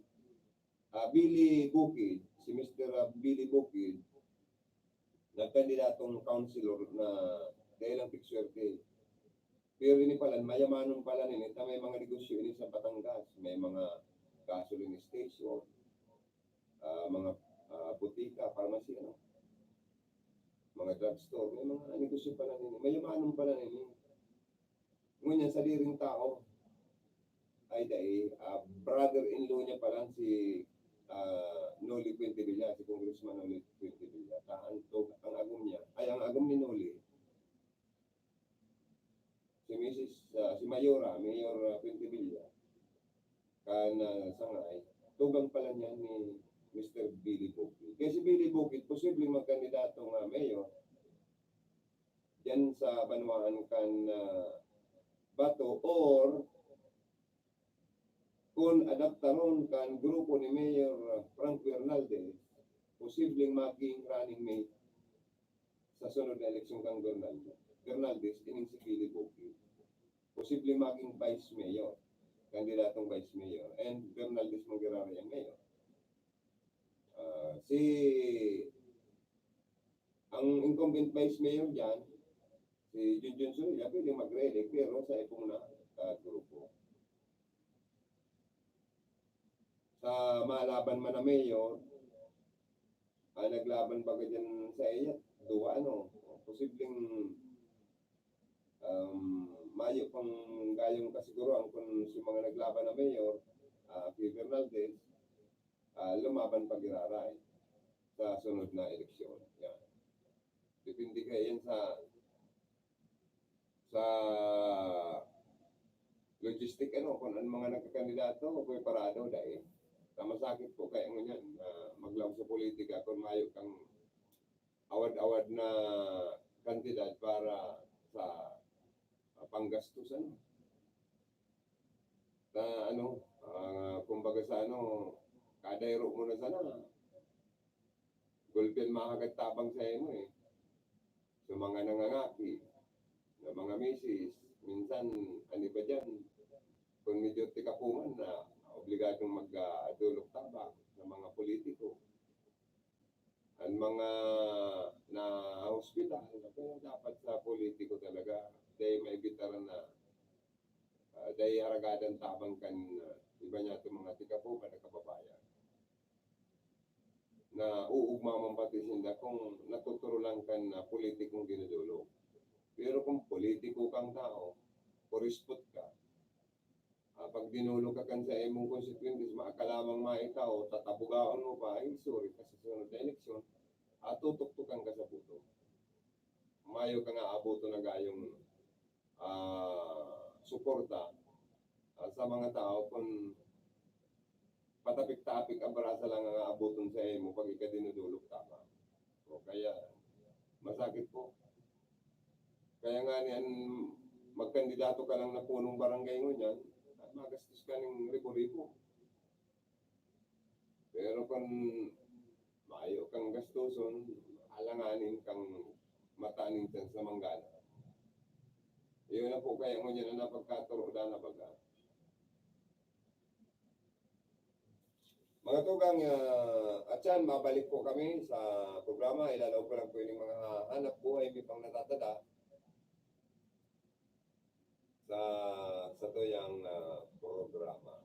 Speaker 1: Billy Bukid, si Mr. Billy Bukid, na kandidatong councilor na dahil ang pikswerte. Pero ini pala, mayamanong pala may mga negosyo ini sa Batangas, may mga gasoline station, mga butika, pharmacy, mga drugstore, may mga negosyo pala nini, mayamanong pala nini. Ngunyan sa liring tao, ay dahil brother-in-law niya pala si Noli Quintevilla, si Congressman Noli Quintevilla. Ang agom niya, ay ang agom ni Noli, si Mayora, Mayor Quintevilla, kan sangay, tugang pala niya ni Mr. Billy Bukid. Kaya si Billy Bukid, posibleng magkandidato nga mayor yan sa Banwaan kan Bato or kung adaptaron kan grupo ni Mayor Frank Bernaldez, posibleng maging running mate sa sunod na eleksyon kang Bernaldez, ining si Billy Bukid. Posibleng maging vice mayor, kandidatong vice mayor, and Bernaldez Manguerara yung mayor. Ang incumbent vice mayor dyan, si Junjun Surya, pwede mag-re-elect pero sa ipong na grupo. Sa malaban man na mayor, naglaban ba ka dyan sa iya? Duwa, posibleng mayo pang gayong kasiguruan kung si mga naglaban na mayor, kay Bernaldez, lumaban pag-iraray sa sunod na eleksyon. Yan. Depende kayo yan sa logistic kung ang mga nagkakandidato kung parado dahil masakit po kaya ngunyan maglaw sa politika kung mayo kang awad-awad na kandidat para sa panggastusan na kumbaga sa kadayro mo na sana gulpin makagagtabang sa imo sa mga nangangaki na mga misis, minsan, ba dyan, kung medyo tikapungan na obligadong mag-adulok tabak ng mga politiko. Ang mga na hospital, kaya dapat sa politiko talaga, dahil may bitaran na, dahil haragadan tabang kan, iba niya itong mga tikapungan na kababayan. Na uugmamang pati sinda kung natuturo lang kan na politikong ginadulok. Pero kung politiko kang tao, purispot ka, pag dinulo ka kan sa imong constituencies, maakalamang maitaw, tatabugaon mo pa, ay sorry, kasi sunod na eleksyon, tutuktukan ka sa puto. Mayo ka nga abuto na gayong suporta sa mga tao kung patapik-tapik ang barasa lang ang abuton sa imo pag ikadinudulog tama. O kaya, masakit po. Kaya nga niyan, magkandidato ka lang na punong barangay ngunyan, at magastos ka ng ribo-ribo. Pero kung maayo kang gastuson, alanganin kang mataaning dyan sa manggana. Iyon na po kaya ngunyan na napagkaturo na baga. Mga tugang, at yan, mabalik po kami sa programa. Ilalaw ko lang po yung mga hanap buhay, may pang natatada. Sa tuyang programa.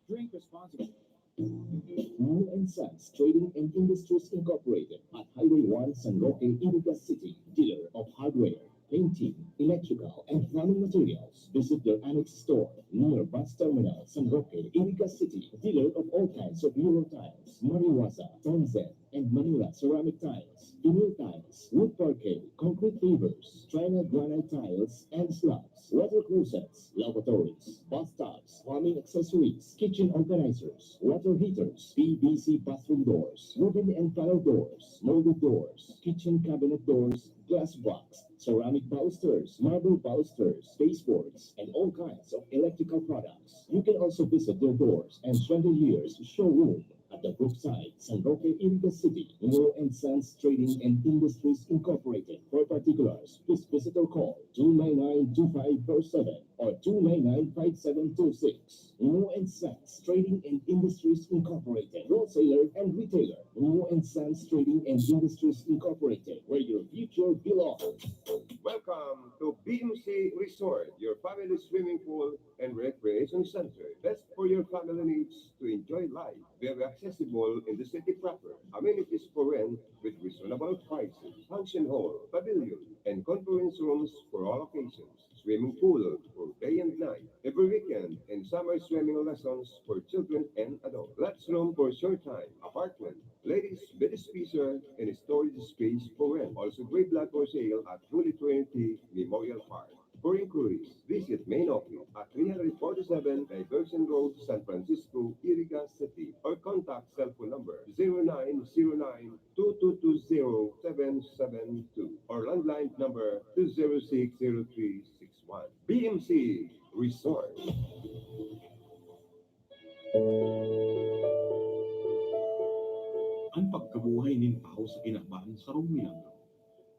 Speaker 2: Drink responsibly. Wu & Sons Trading and Industries Incorporated at Highway 1, San Roque, Iriga City, dealer of hardware, painting, electrical, and plumbing materials. Visit their annex store near Bus Terminal, San Roque, Iriga City, dealer of all kinds of Euro tiles, Mariwasa, Tonzen, and Manila ceramic tiles, vinyl tiles, wood parquet, concrete pavers, China granite tiles, and slabs, water closets, lavatories, bathtubs, plumbing accessories, kitchen organizers, water heaters, PVC bathroom doors, wooden and panel doors, molded doors, kitchen cabinet doors, glass box, ceramic balusters, marble balusters, baseboards, and all kinds of electrical products. You can also visit their doors and chandeliers showroom at the Brookside, San Roque, Iriga City, Wu & Sons Trading and Industries Incorporated. For particulars, please visit or call 299-2547 or 299-5726. Wu & Sons Trading and Industries Incorporated, wholesaler and retailer. Wu & Sons Trading and Industries Incorporated, where your future belongs.
Speaker 1: Welcome Welcome to BMC Resort, your family swimming pool and recreation center. Best for your family needs to enjoy life. Very accessible in the city proper. Amenities for rent with reasonable prices. Function hall, pavilion, and conference rooms for all occasions. Swimming pool for day and night. Every weekend and summer swimming lessons for children and adults. Lots room for short time. Apartment. Ladies, bed spacer, and storage space for rent. Also great lot for sale at Holy Trinity Memorial Park. For inquiries, visit main office at 347 Diversion Road, San Francisco, Iriga City, or contact cell phone number 0909-2220-772 or landline number 2060361. BMC Resort.
Speaker 4: Ang pagkabuhay nin tao sa kinabaan sa milagro.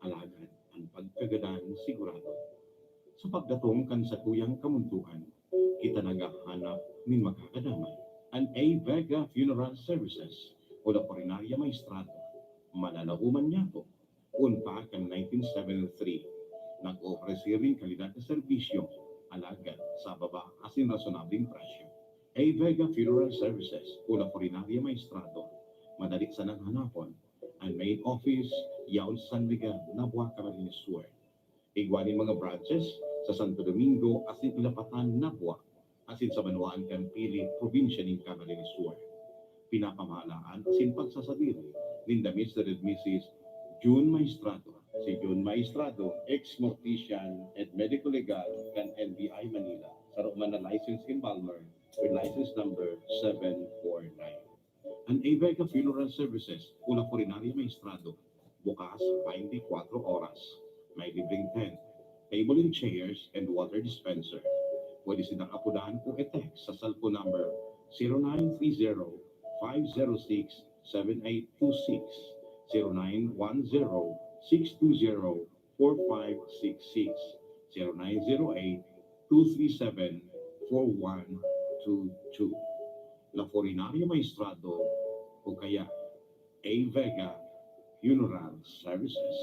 Speaker 4: Alagad ang pagkagadan sigurado. Sa pagdatong kan sa tuyang kamuntuan, kita nagahanap nin makakadamay. An A. Vega Funeral Services o la Porinaria Maestrado. Mananauman niya po. Unpa kan 1973. Nag-ofresi rin kalidad na serbisyo. Alagad sa baba asin rasonabling presyo. A. Vega Funeral Services o la Porinaria Maestrado. Madali sa nang hanapon. Ang main office, Yaon San Miguel, Nabua, Camarines Sur. Igwanin mga branches sa Santo Domingo, asin Ilapatan, Nabua, asin sa Manuan, Campili, probinsya ng Camarines Sur. Pinapamahalaan asin pagsasadiri ni the Mr. and Mrs. June Maestrado. Si June Maestrado, ex-mortician and medical legal kan NBI Manila. Sa Roman na license in Balmer with license number 749. Ang Avega Funeral Services, una Porinaria Maestrado, bukas 24 oras. May libreng tent, table and chairs, and water dispenser. Pwede silang apudahan o e-text sa cellphone number 0930-506-7826, 0910-620-4566, 0908-237-4122. La Porinaria Maestrado o kaya A. Vega Funeral Services.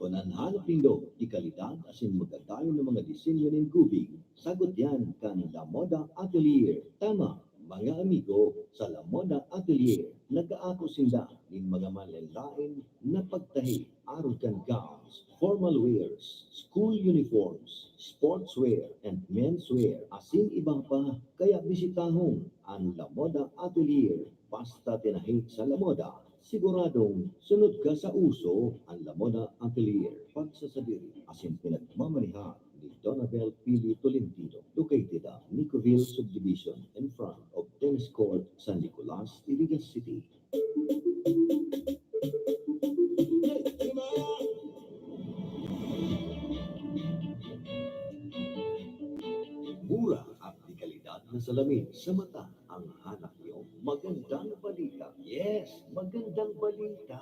Speaker 2: Kung hanap nindo di kalidad asin magadayon ng mga disenyo ng gubig, sagot yan kan La Moda Atelier. Tama, mga amigo, sa La Moda Atelier, nag-aako sinda ng mga malanlain na pagtahi, aron kan gowns, formal wears, school uniforms, sportswear, and menswear, asin ibang pa. Kaya bisitahon ang La Moda Atelier. Basta tinahit sa La Moda, siguradong sunod ka sa uso. Ang La Moda Atelier, pagsasadiri, asin pinagmamanihan ni Donabel Pili Tolentino, located at Nicoville Subdivision in front of Tennis Court, San Nicolas, Iriga City. Mura at di kalidad na salamin sa mata ang hanap niyo. Magandang balita. Yes, magandang balita.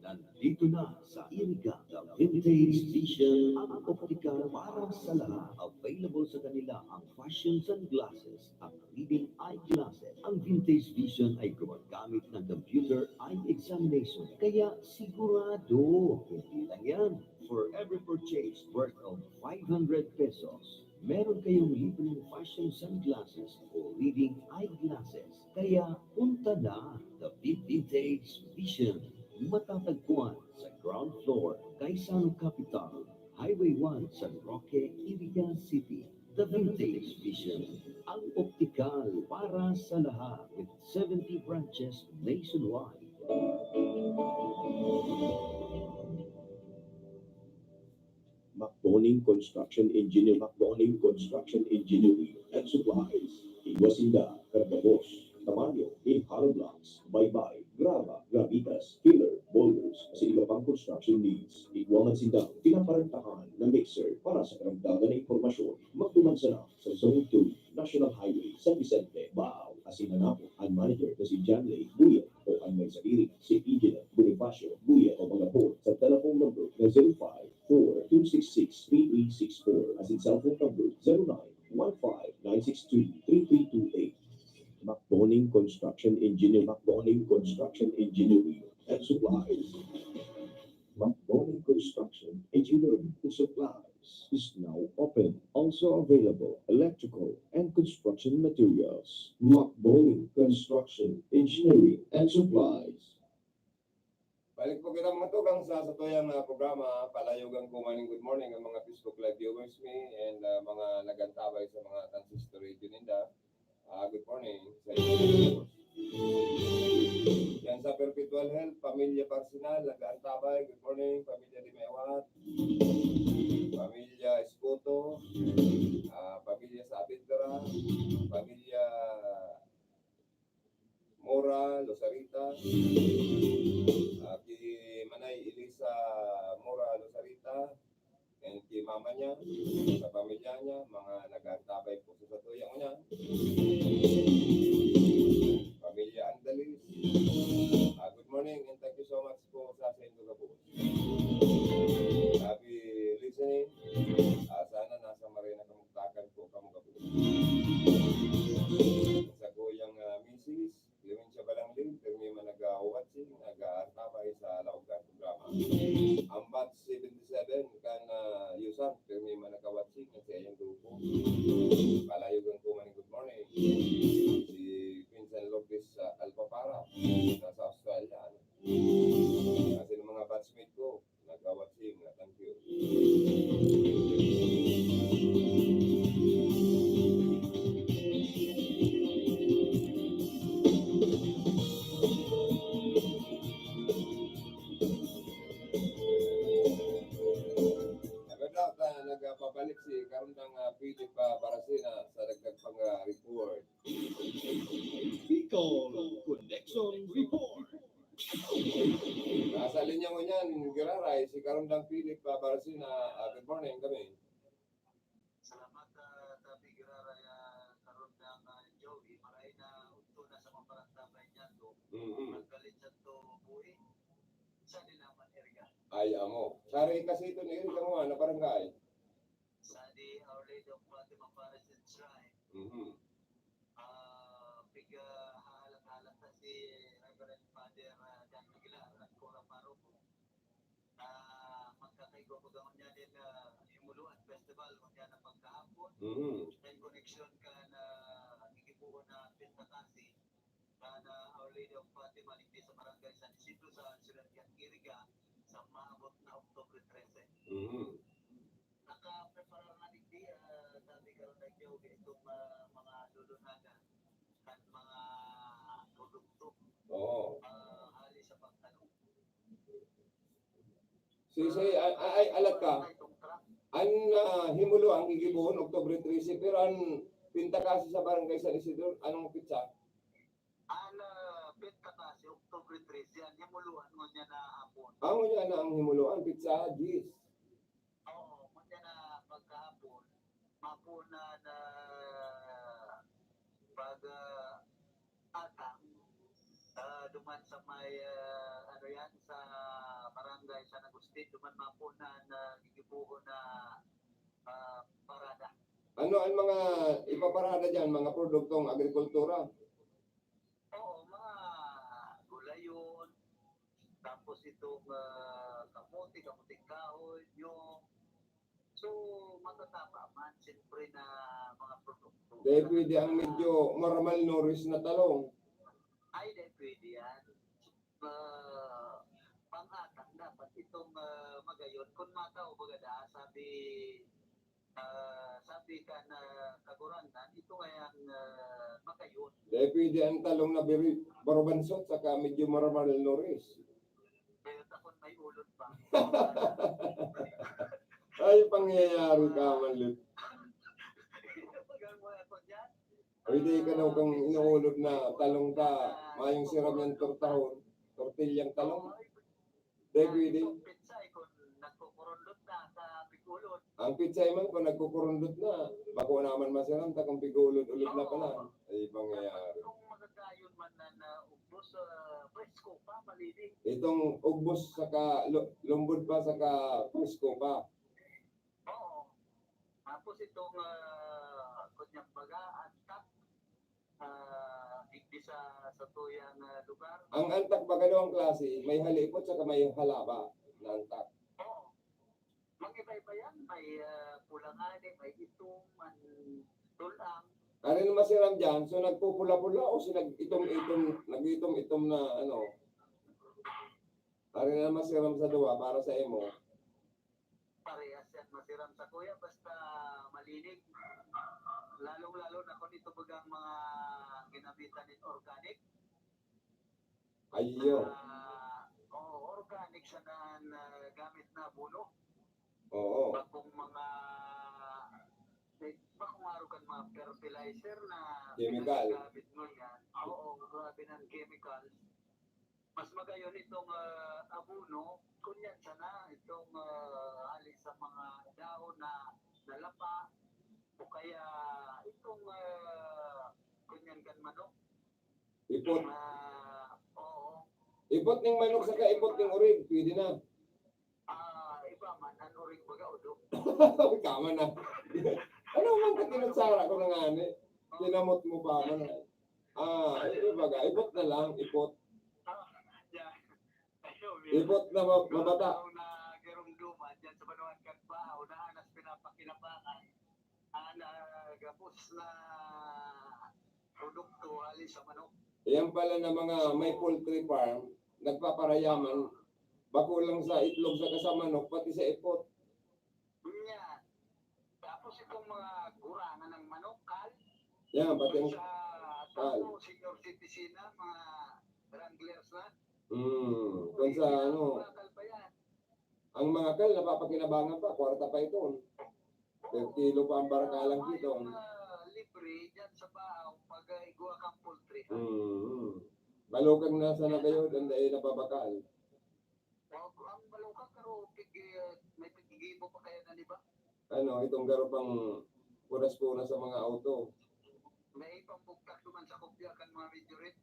Speaker 2: Nandito na sa Iriga, the Vintage Vision, ang optical para sa lahat. Available sa kanila ang fashion sunglasses at reading eyeglasses. Ang Vintage Vision ay gumagamit ng computer eye examination. Kaya sigurado, hindi lang yan. For every purchase worth of 500 pesos, meron kayong libreng fashion sunglasses o reading eyeglasses. Kaya punta na the Vintage Vision. Matatagpuan sa ground floor, Kaisano Capital, Highway 1, San Roque, Iriga City. The Vintage Vision, ang optikal para sa lahat with 70 branches nationwide.
Speaker 4: Macdoning Construction Engineering, Macdoning Construction Engineering and Supplies. Iwasinda, Cargabos, Tamayo, in hollow blocks, Baybay, Graba, Gravitas, Filler, Boulders, sa iba pang construction needs. Iguangan sindang pinaparantahan na mixer para sa karagdagan na impormasyon. Magdumansana sa Zone 2, National Highway, San Vicente, Bao. Asinanapo ang manager na si John Lay Buya o ang may sarili si Engineer Bonifacio Buya o mga po sa telephone number na 05-4266-3364 as in cellphone number 0915-962-3328.
Speaker 2: Macboning Construction Engineering, Macboning Construction Engineering and Supplies. Macboning Construction Engineering and Supplies is now open. Also available electrical and construction materials. Macboning Construction Engineering and Supplies.
Speaker 1: Balik po kita mga tugang sa tuyang programa, Palayugan ko maning good morning ang mga Facebook Live viewers me and mga nagantabay sa mga transistor radio ninda. Good morning sa inyo. Yan sa Perpetual Health, Pamilya Parsinal, nagantabay. Good morning, Pamilya Dimewat, Pamilya Escoto, Pamilya Sabindra, Pamilya Mora, Losarita, kay Manay Elisa Mora Losarita, and kay mama niya, sa pamilya niya, mga nag-antabay po sa tuyang niya. Pamilya Andalis. Good morning and thank you so much po sa Sendo Gabos. Happy listening. Sana nasa Marina Kamugtakan po Kamugabos. Sa kuyang Mrs. Clemencia Balangling, pirmi man nag-watching, nag-antabay sa Laugan programa. Ang batch 77 kan Yusan, pirmi man nag-watching sa iyang grupo. Palayugan ko man good morning. Si Vincent Lopez Alpapara, nasa Australia. Kasi ng mga batchmate ko, nag-watching. Thank you. Nagpapalik si karon ng Philip Barasina sa dagdag pang report.
Speaker 2: Bicol Connection Report.
Speaker 1: Nasa linya mo niyan, Giraray, si karon ng Philip Barasina. Good morning kami.
Speaker 3: Salamat Tabi Girara karon ng Joey maray na udto na sa mga parantabay niya to. Maggalit sa to buhi sa Dinaman area.
Speaker 1: Ay, amo. Sari kasi ito ni Erika mo, na barangay.
Speaker 3: Sa di Our Lady of Fatima Paris and Shrine. Biga hahalat-halat na si Reverend Father Dan Aguilar at Cora Paroko. Magkakaigo ko gawin niya din Himuluan Festival kung yan ang pagkahapon. And connection ka na ikibuo na Pentakasi na Our Lady of Fatima hindi sa barangay San Isidro sa Silantian Kiriga sa maabot na October 13. Naka-prepare na hindi sabi karon na ikaw itong mga lulunagan at mga produkto hali sa pagtanong.
Speaker 1: Ay, alat ka. Ang himulo ang gigibuhon October 13 pero ang pinta kasi sa barangay San Isidro, anong pitsa?
Speaker 3: Ang pinta kasi October 13 yan, himuluan mo niya na hapon.
Speaker 1: Amo niya na ang himuluan, pitsa, gis.
Speaker 3: Oo, mo niya na pagkahapon, mapuna na pag atang, duman sa may, ano yan, sa barangay San Agustin, duman mapuna na gigibuhon na parada.
Speaker 1: Ano ang mga ipaparada dyan, mga produktong agrikultura?
Speaker 3: Oo, mga gulayon, tapos itong kamuting kahoy, yung so matatapa man, siyempre na mga produkto.
Speaker 1: Dahil pwede ang medyo normal nourish na talong.
Speaker 3: Ay, dahil pwede yan. Pangatang dapat itong magayon. Kung mataw bagada, sabi ka na kagurangan, ito ngayang makayon.
Speaker 1: Dahil pwede ang talong na barobansot saka medyo normal nourish.
Speaker 3: Kaya takot may ulot pa.
Speaker 1: Ay, pangyayari ka, Manlut. Pwede ka daw kang inuulod na talong ka, mayong siram ng tortilyang talong. Dahil pwede. Ang pitsay man kung nagkukurundot na, bako naman masiram, takong pigulod-ulod na pala. Ay, pangyayari.
Speaker 3: Kung magagayon man na ubos, presko pa, malinig.
Speaker 1: Itong ugbos saka lumbod pa saka presko pa.
Speaker 3: Oo. Tapos itong kunyang baga, antak, big sa tuyang lugar.
Speaker 1: Ang antak ba dalawang klase? May halipot saka may halaba na antak.
Speaker 3: Oo. Mag-iba-iba yan. May pulanganin, may itom, tulang.
Speaker 1: Ano na masiram dyan? So nagpupula-pula o nag-itom-itom, nag-itom-itom na ano? Ano na masiram sa duwa para sa emo?
Speaker 3: Parehas yan masiram sa kuya. Basta malinig. Lalong-lalo na kung ito bagang mga ginabitan in organic.
Speaker 1: Ayyo.
Speaker 3: Organic siya na gamit na buno.
Speaker 1: Oo.
Speaker 3: Bagong mga bagong araw kan mga fertilizer na
Speaker 1: Chemical.
Speaker 3: ginagamit mo yan. Oo, grabe ng chemicals. Mas magayon itong abuno, kunyan sana itong alis sa mga dahon na nalapa o kaya itong kunyan kan manok.
Speaker 1: Ipot.
Speaker 3: Oo.
Speaker 1: Ipot ng manok saka ipot ng urig. Pwede na.
Speaker 3: Iba man, ano rin baga o do?
Speaker 1: Kama na. Ano man ka tinatsara ko ng ani? Tinamot mo pa man. Iba ga. Ipot na lang. Ipot.
Speaker 3: Yeah.
Speaker 1: Ipot na mabata.
Speaker 3: Na gerong duma, dyan sa Banuan Katbao, na anas pinapakinabangan. Gapos na produkto alis sa manok.
Speaker 1: Yan pala na mga may poultry farm, nagpaparayaman, bako lang sa itlog sa kasamanok, pati sa ipot.
Speaker 3: Yan. Tapos itong mga gurangan ng manok, kal.
Speaker 1: Yan, pati ang...
Speaker 3: Sa senior citizen na, mga wranglers na.
Speaker 1: Kung sa ano,
Speaker 3: Mga kal pa yan.
Speaker 1: ang mga kal, napapakinabangan pa, kwarta pa ito. Per kilo pa ang barakalang dito.
Speaker 3: Libre dyan sa baaw pag iguwa kang poultry.
Speaker 1: Balukang nasa na kayo, danday napabakal.
Speaker 3: Ang balukang karo, may pigigibo pa kaya na, di ba?
Speaker 1: Ano, itong garo pang punas-punas sa mga auto.
Speaker 3: May pambuktak naman sa kopya kan mga video rin.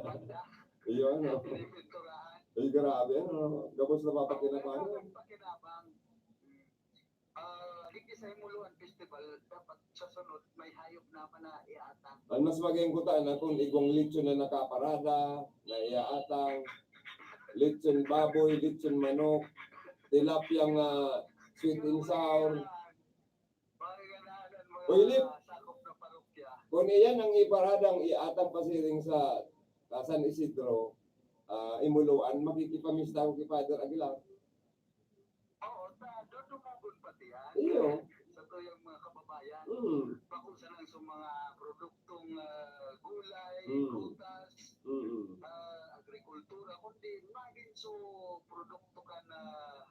Speaker 3: Banda.
Speaker 1: Iyon, ano.
Speaker 3: Pinipinturahan.
Speaker 1: Ay, grabe, ano. Gabos napapakinabangan.
Speaker 3: Pakinabang. Ligi sa Imuluan Festival, dapat sa sunod may hayop naman na iatang.
Speaker 1: Ang mas maging kutaan na kung igong lechon na nakaparada, na iaatang, lechon baboy, lechon manok, tilapyang sweet and sour.
Speaker 3: Paganalan mga
Speaker 1: Uy, Lip.
Speaker 3: sakop na parokya.
Speaker 1: Kung iyan ang iparadang iatang pasiring sa San Isidro, Imuluan, makikipamista ko kay Father Aguilar.
Speaker 3: Oo, doon dumugon pati yan.
Speaker 1: Iyo.
Speaker 3: Sa to yung mga kababayan.
Speaker 1: Mm.
Speaker 3: Pakusa lang sa mga produktong gulay,
Speaker 1: Mm.
Speaker 3: prutas,
Speaker 1: Mm.
Speaker 3: agrikultura, kundi maging so produkto ka na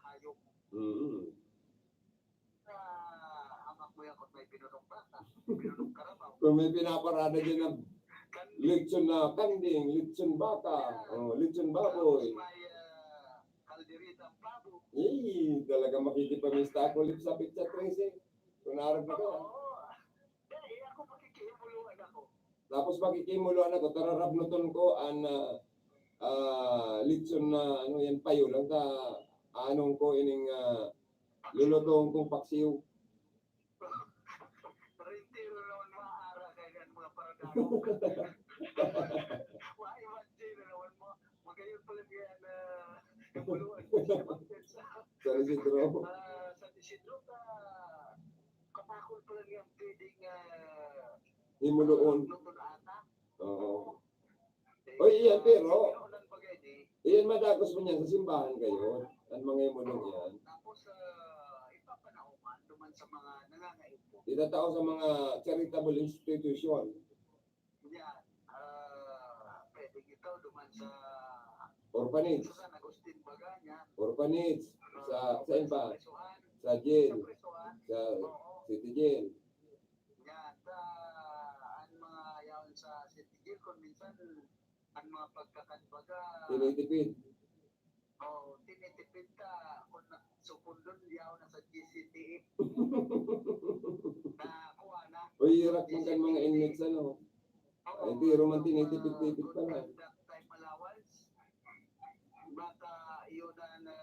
Speaker 3: hayop
Speaker 1: Mm.
Speaker 3: na amak mo yan kung may pinunong bata, pinunong karabaw.
Speaker 1: Kung may pinaparada dyan ng
Speaker 3: Kandi,
Speaker 1: lechon na kanding, lechon baka, lechon baboy.
Speaker 3: tapos may kalderitang pabo.
Speaker 1: Talaga makikipamista ako ulit sa pizza 13. Kung narag na ka.
Speaker 3: Oo. Ako makikihimuluan ako.
Speaker 1: Tapos makikimuluan ako, tararabnuton ko ang lechon na ano yan payo lang ta anong ko ining lulutuin kong paksiw.
Speaker 3: Rentiro naman maaara kaya yan mga paradano. Ma-imagine naman mo. Magayon pala yan himuluan.
Speaker 1: Sa Isidro.
Speaker 3: Sa Isidro ka kapakol pala yan pwedeng
Speaker 1: Himuluon.
Speaker 3: luto na ata.
Speaker 1: Oo. Oy, iyan, pero-
Speaker 3: Pinaunan bagay di.
Speaker 1: Iyan madagos mo niyan sa simbahan kayo. Ang mga himulong yan.
Speaker 3: Tapos ipapanauman duman sa mga nangangaipo.
Speaker 1: Itatao sa mga charitable institution.
Speaker 3: Yan. Pwedeng ito duman sa
Speaker 1: Orphanage.
Speaker 3: San Agustin Baganya.
Speaker 1: Orphanage. Sa saan pa?
Speaker 3: Presuhan.
Speaker 1: Sa jail.
Speaker 3: Sa presuhan.
Speaker 1: Sa
Speaker 3: Oo.
Speaker 1: city jail.
Speaker 3: Yan. Ang mga yaon sa City Jail, kung minsan, ang mga pagkakanbaga,
Speaker 1: Tinitipid.
Speaker 3: tinitipid ka, kung nagsupundon, yaon na sa GCTE, na kuha na.
Speaker 1: O hirap ng kan mga inmates ano. Ay, di, roman tinitipid-tipid pa lang.
Speaker 3: Conduct time allowance, baka iyon na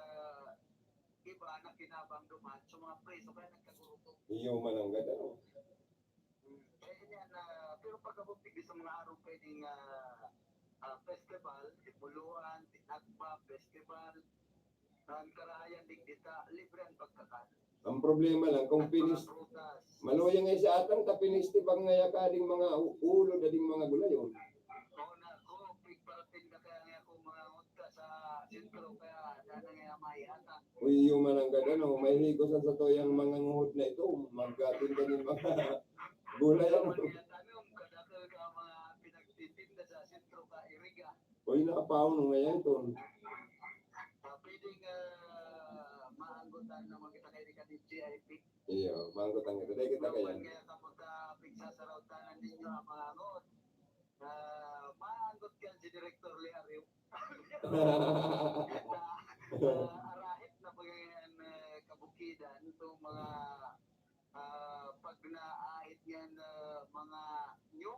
Speaker 3: iba na kinabang duman, so mga preso kaya nagkaguruto.
Speaker 1: Iyo mananggad ano.
Speaker 3: Kaya yan, pero pagkabupig sa mga araw pwedeng festival, Ipuluan, Tinagba, Festival, ang karahayan digdita, libre ang pagkakan.
Speaker 1: Ang problema lang, kung
Speaker 3: At mga
Speaker 1: pinis,
Speaker 3: prutas.
Speaker 1: maluyang ay sa atang tapinisti pang ngayakading mga ulo dading mga gulayon.
Speaker 3: Oo na ko, pigparating na kaya nga kung mga unta sa sentro, kaya dana nga mahihata.
Speaker 1: Uy, yung mananggad, ano, may higusan sa toyang mga nguhod na ito, magkatinda ng mga gulay, ano.
Speaker 3: Tanong, kadakal ka mga pinagtitinda sa sentro ka, iriga.
Speaker 1: Uy, nakapaon nung ngayon ito.
Speaker 3: Pwedeng maanggotan naman kita kay ka ni GIP.
Speaker 1: Iyo, manggot ang ito. Dahil kita kaya.
Speaker 3: Kaya kapag pigsasarautan ninyo ang mga angot, maanggot yan si Director Leario. Arahit na pagkayan kabukidan itong mga pag naahit yan mga nyo,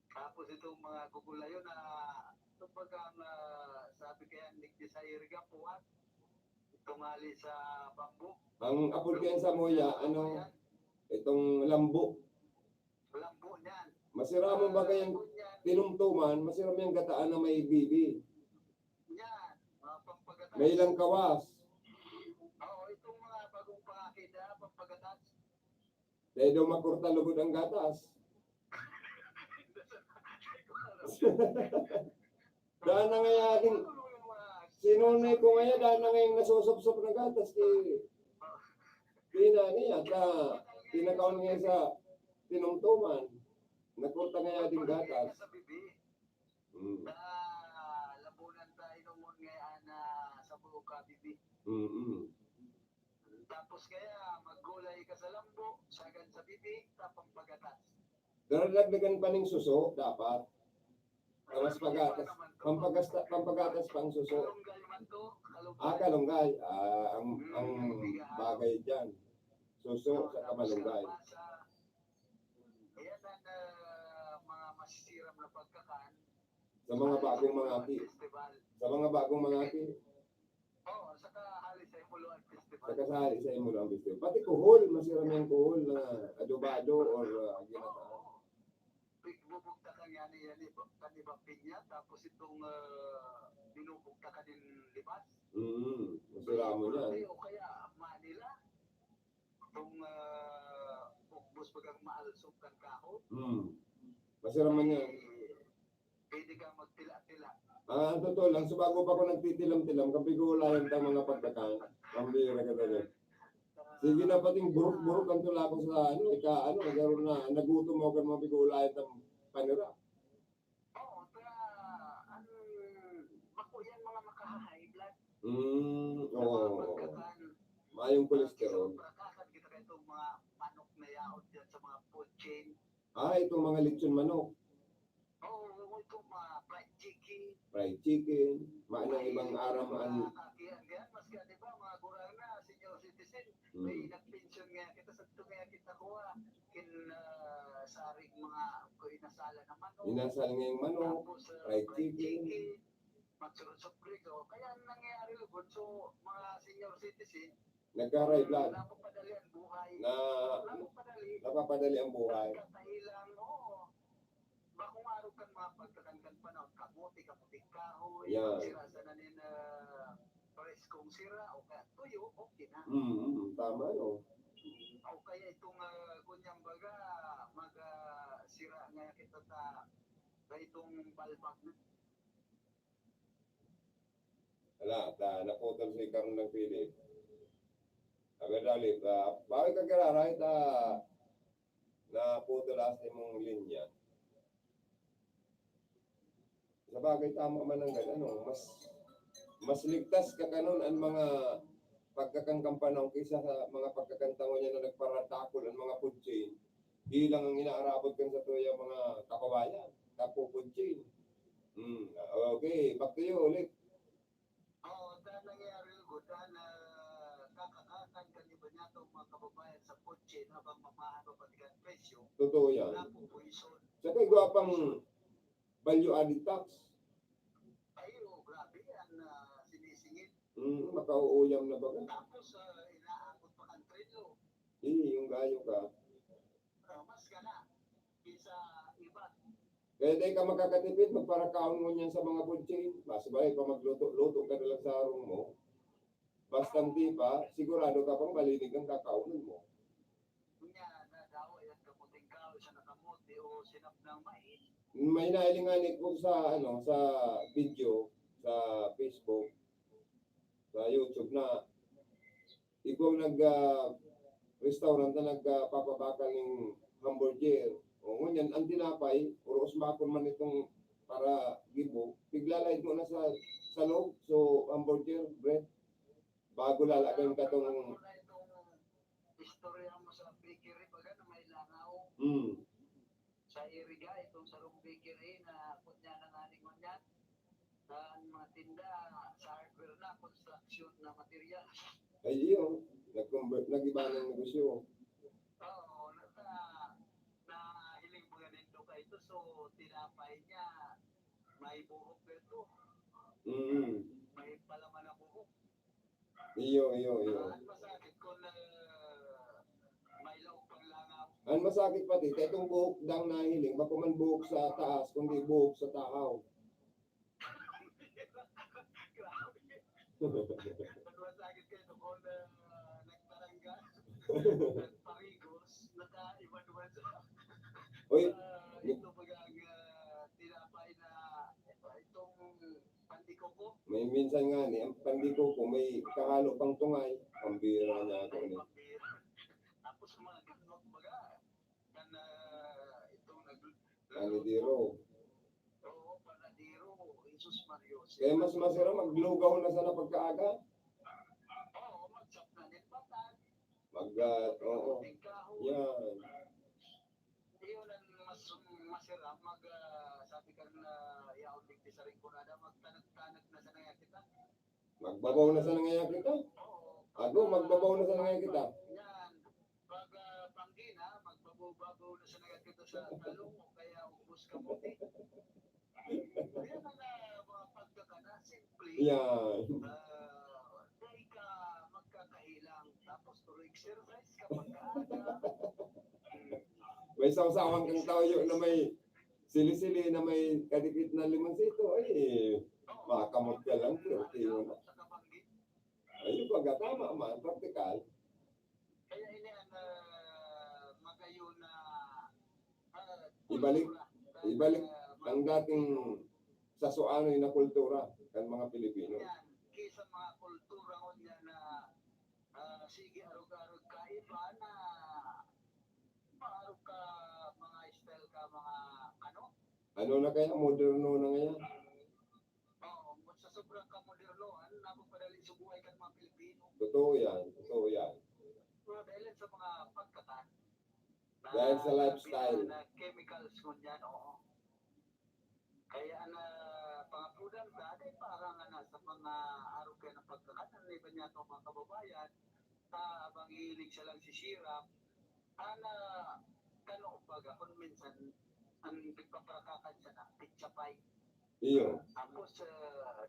Speaker 3: tapos itong mga gugulayo na ito pagkang sabi kaya nigdi sa iriga puwat, tungali sa bambu.
Speaker 1: Ang apod kayan sa moya, ano, itong lambo.
Speaker 3: Lambo niyan.
Speaker 1: Masira mo ba kayang tinumtuman, masira mo yung gataan na may bibi.
Speaker 3: Yan, pampagatas.
Speaker 1: May ilang kawas.
Speaker 3: Oo, itong mga bagong pangakida, pampagatas.
Speaker 1: Dahil daw makurta lugod ang gatas. Daan na ngayon, sinunay ko ngayon, daan na ngayon nasusop-sop na gatas. Pina niya, tinakaon ngayon sa tinumtuman. Nakurta ngayon ating gatas.
Speaker 3: Sa bibi,
Speaker 1: Mm.
Speaker 3: na labunan tayo nung ngayon na sa buka bibi.
Speaker 1: Mm-mm.
Speaker 3: Tapos kaya maggulay ka sa lambo, sagan sa bibi, tapang pagatas.
Speaker 1: Daragdagan pa ng suso, dapat. Mas pagatas. Pampagatas pang suso.
Speaker 3: Kalunggay man to,
Speaker 1: Kalunggay. Ang bagay dyan. Suso sa kamalunggay.
Speaker 3: Ayan ang mga masisiram na pagkakan.
Speaker 1: Sa mga bagong mga api.
Speaker 3: Festival.
Speaker 1: Sa mga bagong mga api.
Speaker 3: Oo, saka halis sa Ipuluan Festival.
Speaker 1: Sa kasali sa imo lang gusto. Pati kuhol, masira na yung kuhol na adobado or ginataan.
Speaker 3: Bubugta ka yan kanibang pinya, tapos itong binubugta ka din libas.
Speaker 1: Masira mo yan.
Speaker 3: O kaya Manila, itong ukbos bagang maalsog kang kaho.
Speaker 1: Masira man yan.
Speaker 3: Pwede kang magtila-tila.
Speaker 1: Ang totoo lang, so bago pa ako nagtitilam-tilam, kapigulayan tang mga pagkakan. Pambira ka talaga. Sige na pating buruk-buruk ang tula ko sa nagkaroon na, nagutom ako ng mga pigulayan tang panira.
Speaker 3: Oo, kaya ako yan mga makaha-high blood.
Speaker 1: Oo. Mayong kolesterol.
Speaker 3: Prakasan kita kayo itong mga manok na yaot dyan sa mga food chain.
Speaker 1: Itong mga lechon manok,
Speaker 3: Oo, itong mga fried chicken.
Speaker 1: fried chicken, maanang ibang aramaan.
Speaker 3: Kakihan yan, mas ka, di ba, mga gurang na, senior citizen, may nag-pension nga kita sa ito nga kita kuha, saring mga inasala na manok.
Speaker 1: Inasal ngayong manok,
Speaker 3: Tapos,
Speaker 1: fried chicken.
Speaker 3: magsurot-suprig. Kaya ang nangyayari lugod, so mga senior citizen,
Speaker 1: Nagka-high blood,
Speaker 3: napapadali ang buhay.
Speaker 1: na napapadali ang buhay.
Speaker 3: Katahilang, oo. Bakong araw kan mga pagkakangkan pa na kamuti kahoy,
Speaker 1: Yeah.
Speaker 3: sira sa nanin preskong sira, o kaya tuyo, okay na.
Speaker 1: Tama, no?
Speaker 3: O kaya itong kunyang baga, sira nga kita sa itong balbag na.
Speaker 1: Wala, naputol si Karon ng Philip. Agadali, bakit ka kararay na putol sa mong linya? Sa bagay tama man ang gano'n, mas ligtas ka kanon ang mga pagkakangkampanaw kaysa sa mga pagkakantangon niya na nagparatakol ang mga food chain. Di lang ang inaarabot kan sa tuya mga kapabayan, kapo food chain. Okay, back to you ulit.
Speaker 3: Oo, dahil nangyayari lugod, dahil kakakakan kanina niya itong mga kababayan sa food chain habang mamahal pa patigan presyo,
Speaker 1: Totoo yan.
Speaker 3: napupuison.
Speaker 1: Sa kay gwapang value added tax.
Speaker 3: Ayo, grabe yan sinisingit.
Speaker 1: Makauuyam na ba ka?
Speaker 3: Tapos, inaabot pa kang trilyo.
Speaker 1: Yung gayo ka.
Speaker 3: Mas ka na. Kisa iba,
Speaker 1: Kaya di ka makakatipid, magparakaon mo niyan sa mga food chain. Masabay pa magluto-luto ka na lang sa harong mo. Basta di pa, sigurado ka pang malinig ang kakaunan mo.
Speaker 3: Kunya, nadawa yan kamuting kao sa nakamuti o sinap ng mais.
Speaker 1: May nailinganik po sa sa video sa Facebook, sa YouTube na ikaw restaurant na nagpapabakal ng hamburger. O ngunyan, ang tinapay, uros makon man itong para gibo, tiglalayad mo na sa loob. So, hamburger, bread, bago lalagyan ka tong
Speaker 3: Ano na itong istorya mo sa bakery baga na may langaw sa Iriga, itong sarong bakery na kunya na nga ni kunyan. Ang mga tinda sa hardware na, construction na material.
Speaker 1: ay iyo, nag-iba ng negosyo.
Speaker 3: Oo, nahiling mo ganito ka ito, so tinapay niya, may buhok ito, may palaman na buhok.
Speaker 1: Iyo.
Speaker 3: Ang masakit kung may loob pang langaw.
Speaker 1: Ang masakit pati, itong buhok dang nahiling, bako man buhok sa taas, kundi buhok sa taaw.
Speaker 3: Grabe. Ang masakit kayo kung nagtarangga, nagparigos, nakaiba-iba sa
Speaker 1: Uy,
Speaker 3: ito bagang tinapay na itong pandikoko.
Speaker 1: may minsan nga ni, ang pandiko ko may kahalo pang tungay, pambira niya ako
Speaker 3: Ay,
Speaker 1: ni.
Speaker 3: pambira. Tapos mga ganok baga, na itong
Speaker 1: Panidiro.
Speaker 3: Oo, panadiro, Jesus Mario.
Speaker 1: Kaya mas masira maglugaw na sana pagkaaga.
Speaker 3: Oo, magsap na din patan.
Speaker 1: Oo,
Speaker 3: Kunting kahoy.
Speaker 1: yan.
Speaker 3: Iyon ang mas masira, sabi ka na yaon digti sa ringkunada, magtanag-tanag na sa nangya kita.
Speaker 1: Magbabaw na sa nangyayak kita.
Speaker 3: Oo.
Speaker 1: Ako, magbabaw na sa nangyayak kita.
Speaker 3: Yan. Pag panggina, magbabaw na sa nangya kita sa talong o kaya ubos ka mo. Yan ang mga pagkakana, simple.
Speaker 1: Yan.
Speaker 3: Dahil ka magkakahilang, tapos puro exercise ka pagkaaga.
Speaker 1: May sawsawan kang tayo na may sili-sili na may kadikit na limansito. Ay, makamot ka lang. Okay mo na.
Speaker 3: Sa kabanggit.
Speaker 1: Ayun, baga tama man, praktikal.
Speaker 3: Kaya ini ang magayon na
Speaker 1: Ibalik
Speaker 3: kultura.
Speaker 1: ang dating sasuanoy na kultura kan mga Pilipino.
Speaker 3: Yan, kaysa mga kultura ko niya na sige arog-arog ka iba na maarog ka mga style ka mga ano.
Speaker 1: Ano na kaya, moderno na ngayon?
Speaker 3: Oo, sa sobrang kamodernoan, napapadali sa buhay ka ng mga Pilipino.
Speaker 1: Totoo yan, totoo yan.
Speaker 3: Pero dahil sa mga pagkatan.
Speaker 1: Dahil sa lifestyle.
Speaker 3: Na chemicals ko niyan, oo. Kaya na pangapudan dati parang sa mga araw kayo ng pagkakatan, iba niya ito mga kababayan, abang hilig siya lang si Shirap, kano baga, kung minsan, ang nagpaprakakan siya na pizza pie.
Speaker 1: Iyo.
Speaker 3: Tapos,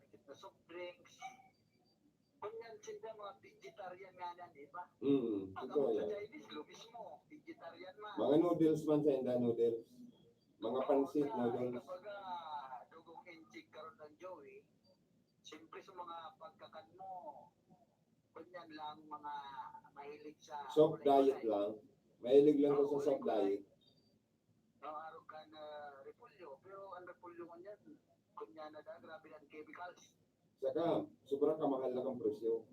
Speaker 3: dikit na soft drinks. Kung yan sila mga vegetarian nga yan, di ba?
Speaker 1: Totoo
Speaker 3: Sa
Speaker 1: yan.
Speaker 3: Chinese, lubis mo, vegetarian man.
Speaker 1: Mga noodles man sa inda, noodles. Mga pansit, noodles.
Speaker 3: Kapag dugong inchik karon ng Joey, siyempre sa mga pagkakan mo, kunyan lang mga mahilig sa
Speaker 1: Soft diet lang. Mahilig lang ko sa soft diet.
Speaker 3: Araw ka na repolyo, pero ang repolyo mo niyan, kunyan na grabe ng chemicals.
Speaker 1: Saka, sobrang kamahal na kang presyo.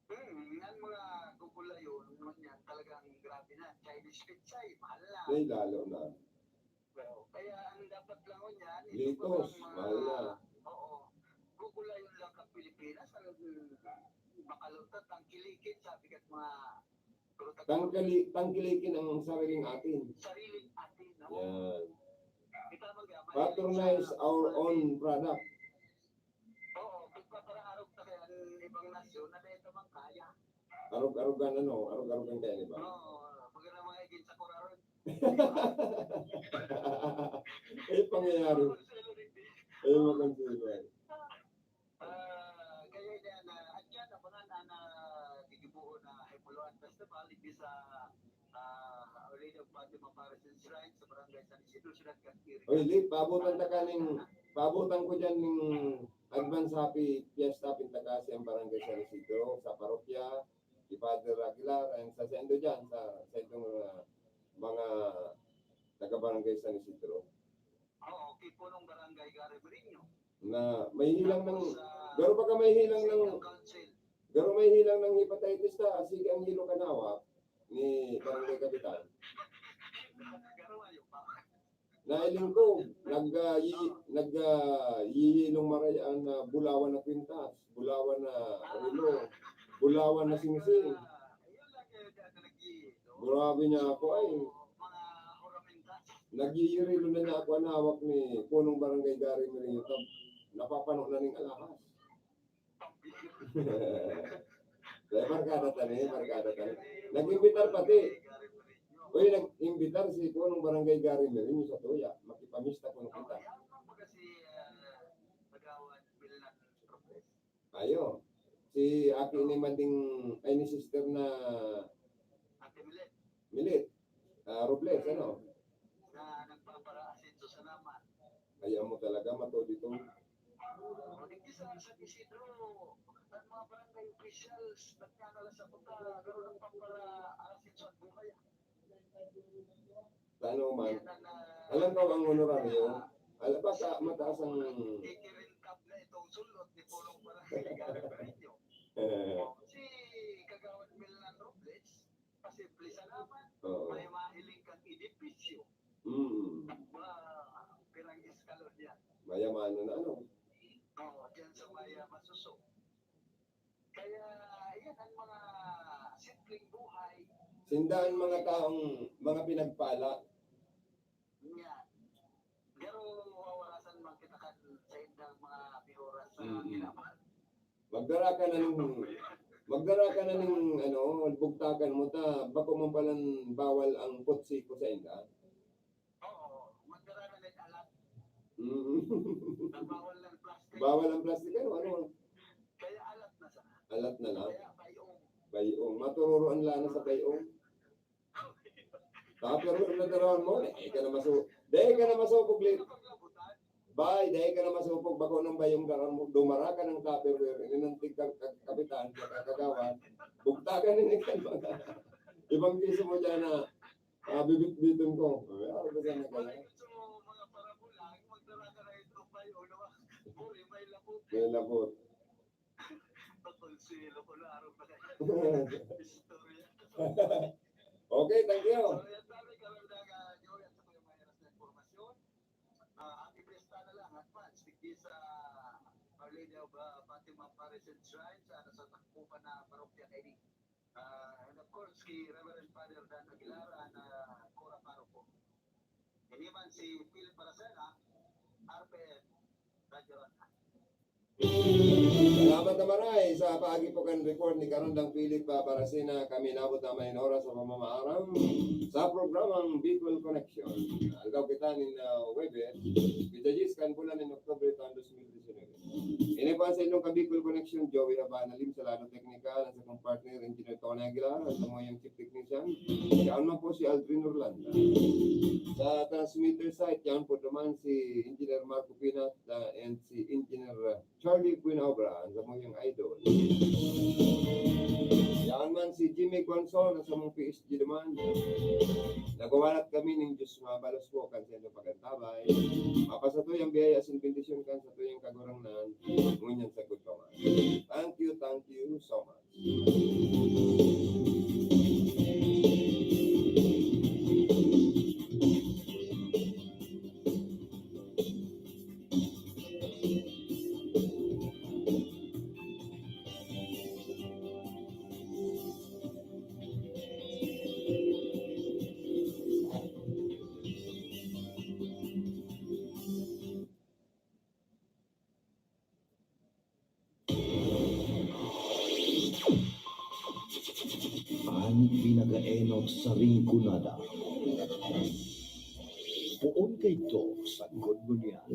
Speaker 3: Yan mga gugulayo, kunyan talagang grabe na. Chinese pizza, mahal na.
Speaker 1: Ay, lalo na.
Speaker 3: Kaya ang dapat lang ko niyan,
Speaker 1: Litos, mahal na.
Speaker 3: Oo. Gugulayo lang ang Pilipinas, ang makalutat, ang kilikit, sabi ka mga
Speaker 1: Tangkilikin ang sariling atin.
Speaker 3: sariling atin, no?
Speaker 1: Yan.
Speaker 3: Kita mag-amay.
Speaker 1: Patronize our own product.
Speaker 3: Oo, pagpapararog na kaya ang ibang nasyon na dito mang kaya.
Speaker 1: Arog-arogan arog-arogan kaya, di ba?
Speaker 3: Oo, maganda mga igin sa kuraron.
Speaker 1: Ay, pangyayari. Ay, makonsider.
Speaker 3: Kaya yan, at yan, ako na gigibuo na Hipuluan Festival, hindi sa Lady of Fatima Paris and Shrine sa Barangay San Isidro, syudad kag
Speaker 1: Oy, Lip, paabutan ko dyan ng advance happy fiesta Pintagasi ang barangay San Isidro sa parokya, si Father Aguilar, ang sa sendo dyan, sa itong mga taga-barangay San Isidro.
Speaker 3: Oo, okay po nung barangay Gary Brino.
Speaker 1: Na may hilang ng,
Speaker 3: Sa
Speaker 1: garo pa ka may hilang ng,
Speaker 3: council.
Speaker 1: garo may hilang ng hepatitis ta, sige ang hilo kanawa ni barangay kapitan.
Speaker 3: Garo ayo pa.
Speaker 1: Nailing ko, yihilong marayaan na bulawan na kwintas, bulawan na relo, bulawan na singsing.
Speaker 3: Ayun lang kayo nag-i.
Speaker 1: Grabe niya ako ay.
Speaker 3: Mga ornamentas.
Speaker 1: Nag-iirilo na niya ako ang hawak ni punong barangay Gary Merino. Napapano na ning alahas. Dahil markada tani. Nag-imbitar pati. Uy, nag-imbitar si punong barangay Gary Merino sa tuya. Makipamista ko ng kita. Ayo. Si Aki ni Mading, ay ni sister na Milit. Robles, ano?
Speaker 3: Na nagpapara-asinso sa naman.
Speaker 1: Kaya mo talaga mato dito.
Speaker 3: Hindi sa Isidro, ang mga barangay officials, nagkakala sa punta, gano'n ang papara-asinso at buhay.
Speaker 1: Ano man.
Speaker 3: Yan ang
Speaker 1: Alam ko ang honoraryo. Alam ba ka mataas ang
Speaker 3: kikirintap na itong sulot ni Pulong Barangay Gary Brino. Si Kagawad Milan Robles, pasimple sa naman, may mahiling kang edipisyo. Pirang eskalon yan.
Speaker 1: Mayamano na ano.
Speaker 3: Oo, dyan sa Maya Masuso. Kaya, yan ang mga simpleng buhay.
Speaker 1: Sindaan mga taong mga pinagpala.
Speaker 3: Yan. Pero wawarasan man kita kan sa indang mga bihoras sa
Speaker 1: Mm.
Speaker 3: kinaman.
Speaker 1: Magdara ka na ng ano, bugtakan mo ta bako man palang bawal ang potsiko sa inda.
Speaker 3: Oo, magdara na rin alat.
Speaker 1: Mm.
Speaker 3: Nagbawal ng plastic.
Speaker 1: Bawal ang plastic ano.
Speaker 3: Kaya alat na sa.
Speaker 1: Alat na lang.
Speaker 3: Kaya bayong.
Speaker 1: Bayong. Matururoan lang na sa bayong. Pero na tarawan mo, dahil ka na masupog lit.
Speaker 3: Paglabutan,
Speaker 1: Bay, dahil ka na masupog, bako ng bayong garan mo, dumara ka ng tupperware, ininantig ka kapitan, kakagawan, bugtakan ni Nikan mga. Ibang piso mo dyan na bibit-bitin ko. Ano ba dyan na
Speaker 3: wala
Speaker 1: kaya?
Speaker 3: gusto mo mga parabulang, magdara ka na ito bayo, no? Puri, may labot.
Speaker 1: May labot.
Speaker 3: Pagkonsilo ko na araw pa kayo. Istorya.
Speaker 1: Okay, thank you.
Speaker 3: So, yan dami karagdagan nyo, yan sa mga mayroon na informasyon. Ang ipresta na lang, advance, hindi sa Our Lady of Fatima Parish and Shrine, sa takpupan na parokya kay Nick. And of course, kay Reverend Father Dan Aguilar, na Cora Paroko. Iniman si Philip Paracena, RPN, Radyo Rata.
Speaker 1: Salamat naman ay sa paagipukan report ni Karondang Philip Barasina. Kami nabot naman in oras sa pamamaarang sa programang Bicol Connection. Algaw kita ni Webet, kita Gis kan bulan in October 2019. Ini pa sa inyong ka-Bicol Connection, Joey Habanalim sa lado technical, sa kong partner, Engineer Tony Aguilar, at sa mga chief technician. Yan man po si Aldrin Orlando. Sa transmitter site, yan po naman si Engineer Marco Pinat and si Engineer Charlie Quinobra, ang sa mga idol. Yan man si Jimmy Gonzalo sa mga PSG naman. Nagawalat kami ng Diyos mabalos po kan sa pagantabay. Mapasato yung biyaya sin bendisyon kan sa tuyong kagurangnan. Ngunyan sa good pa man. Thank you so much.
Speaker 2: Ang pinagaenot sa ringkunada. Puon kay to sa good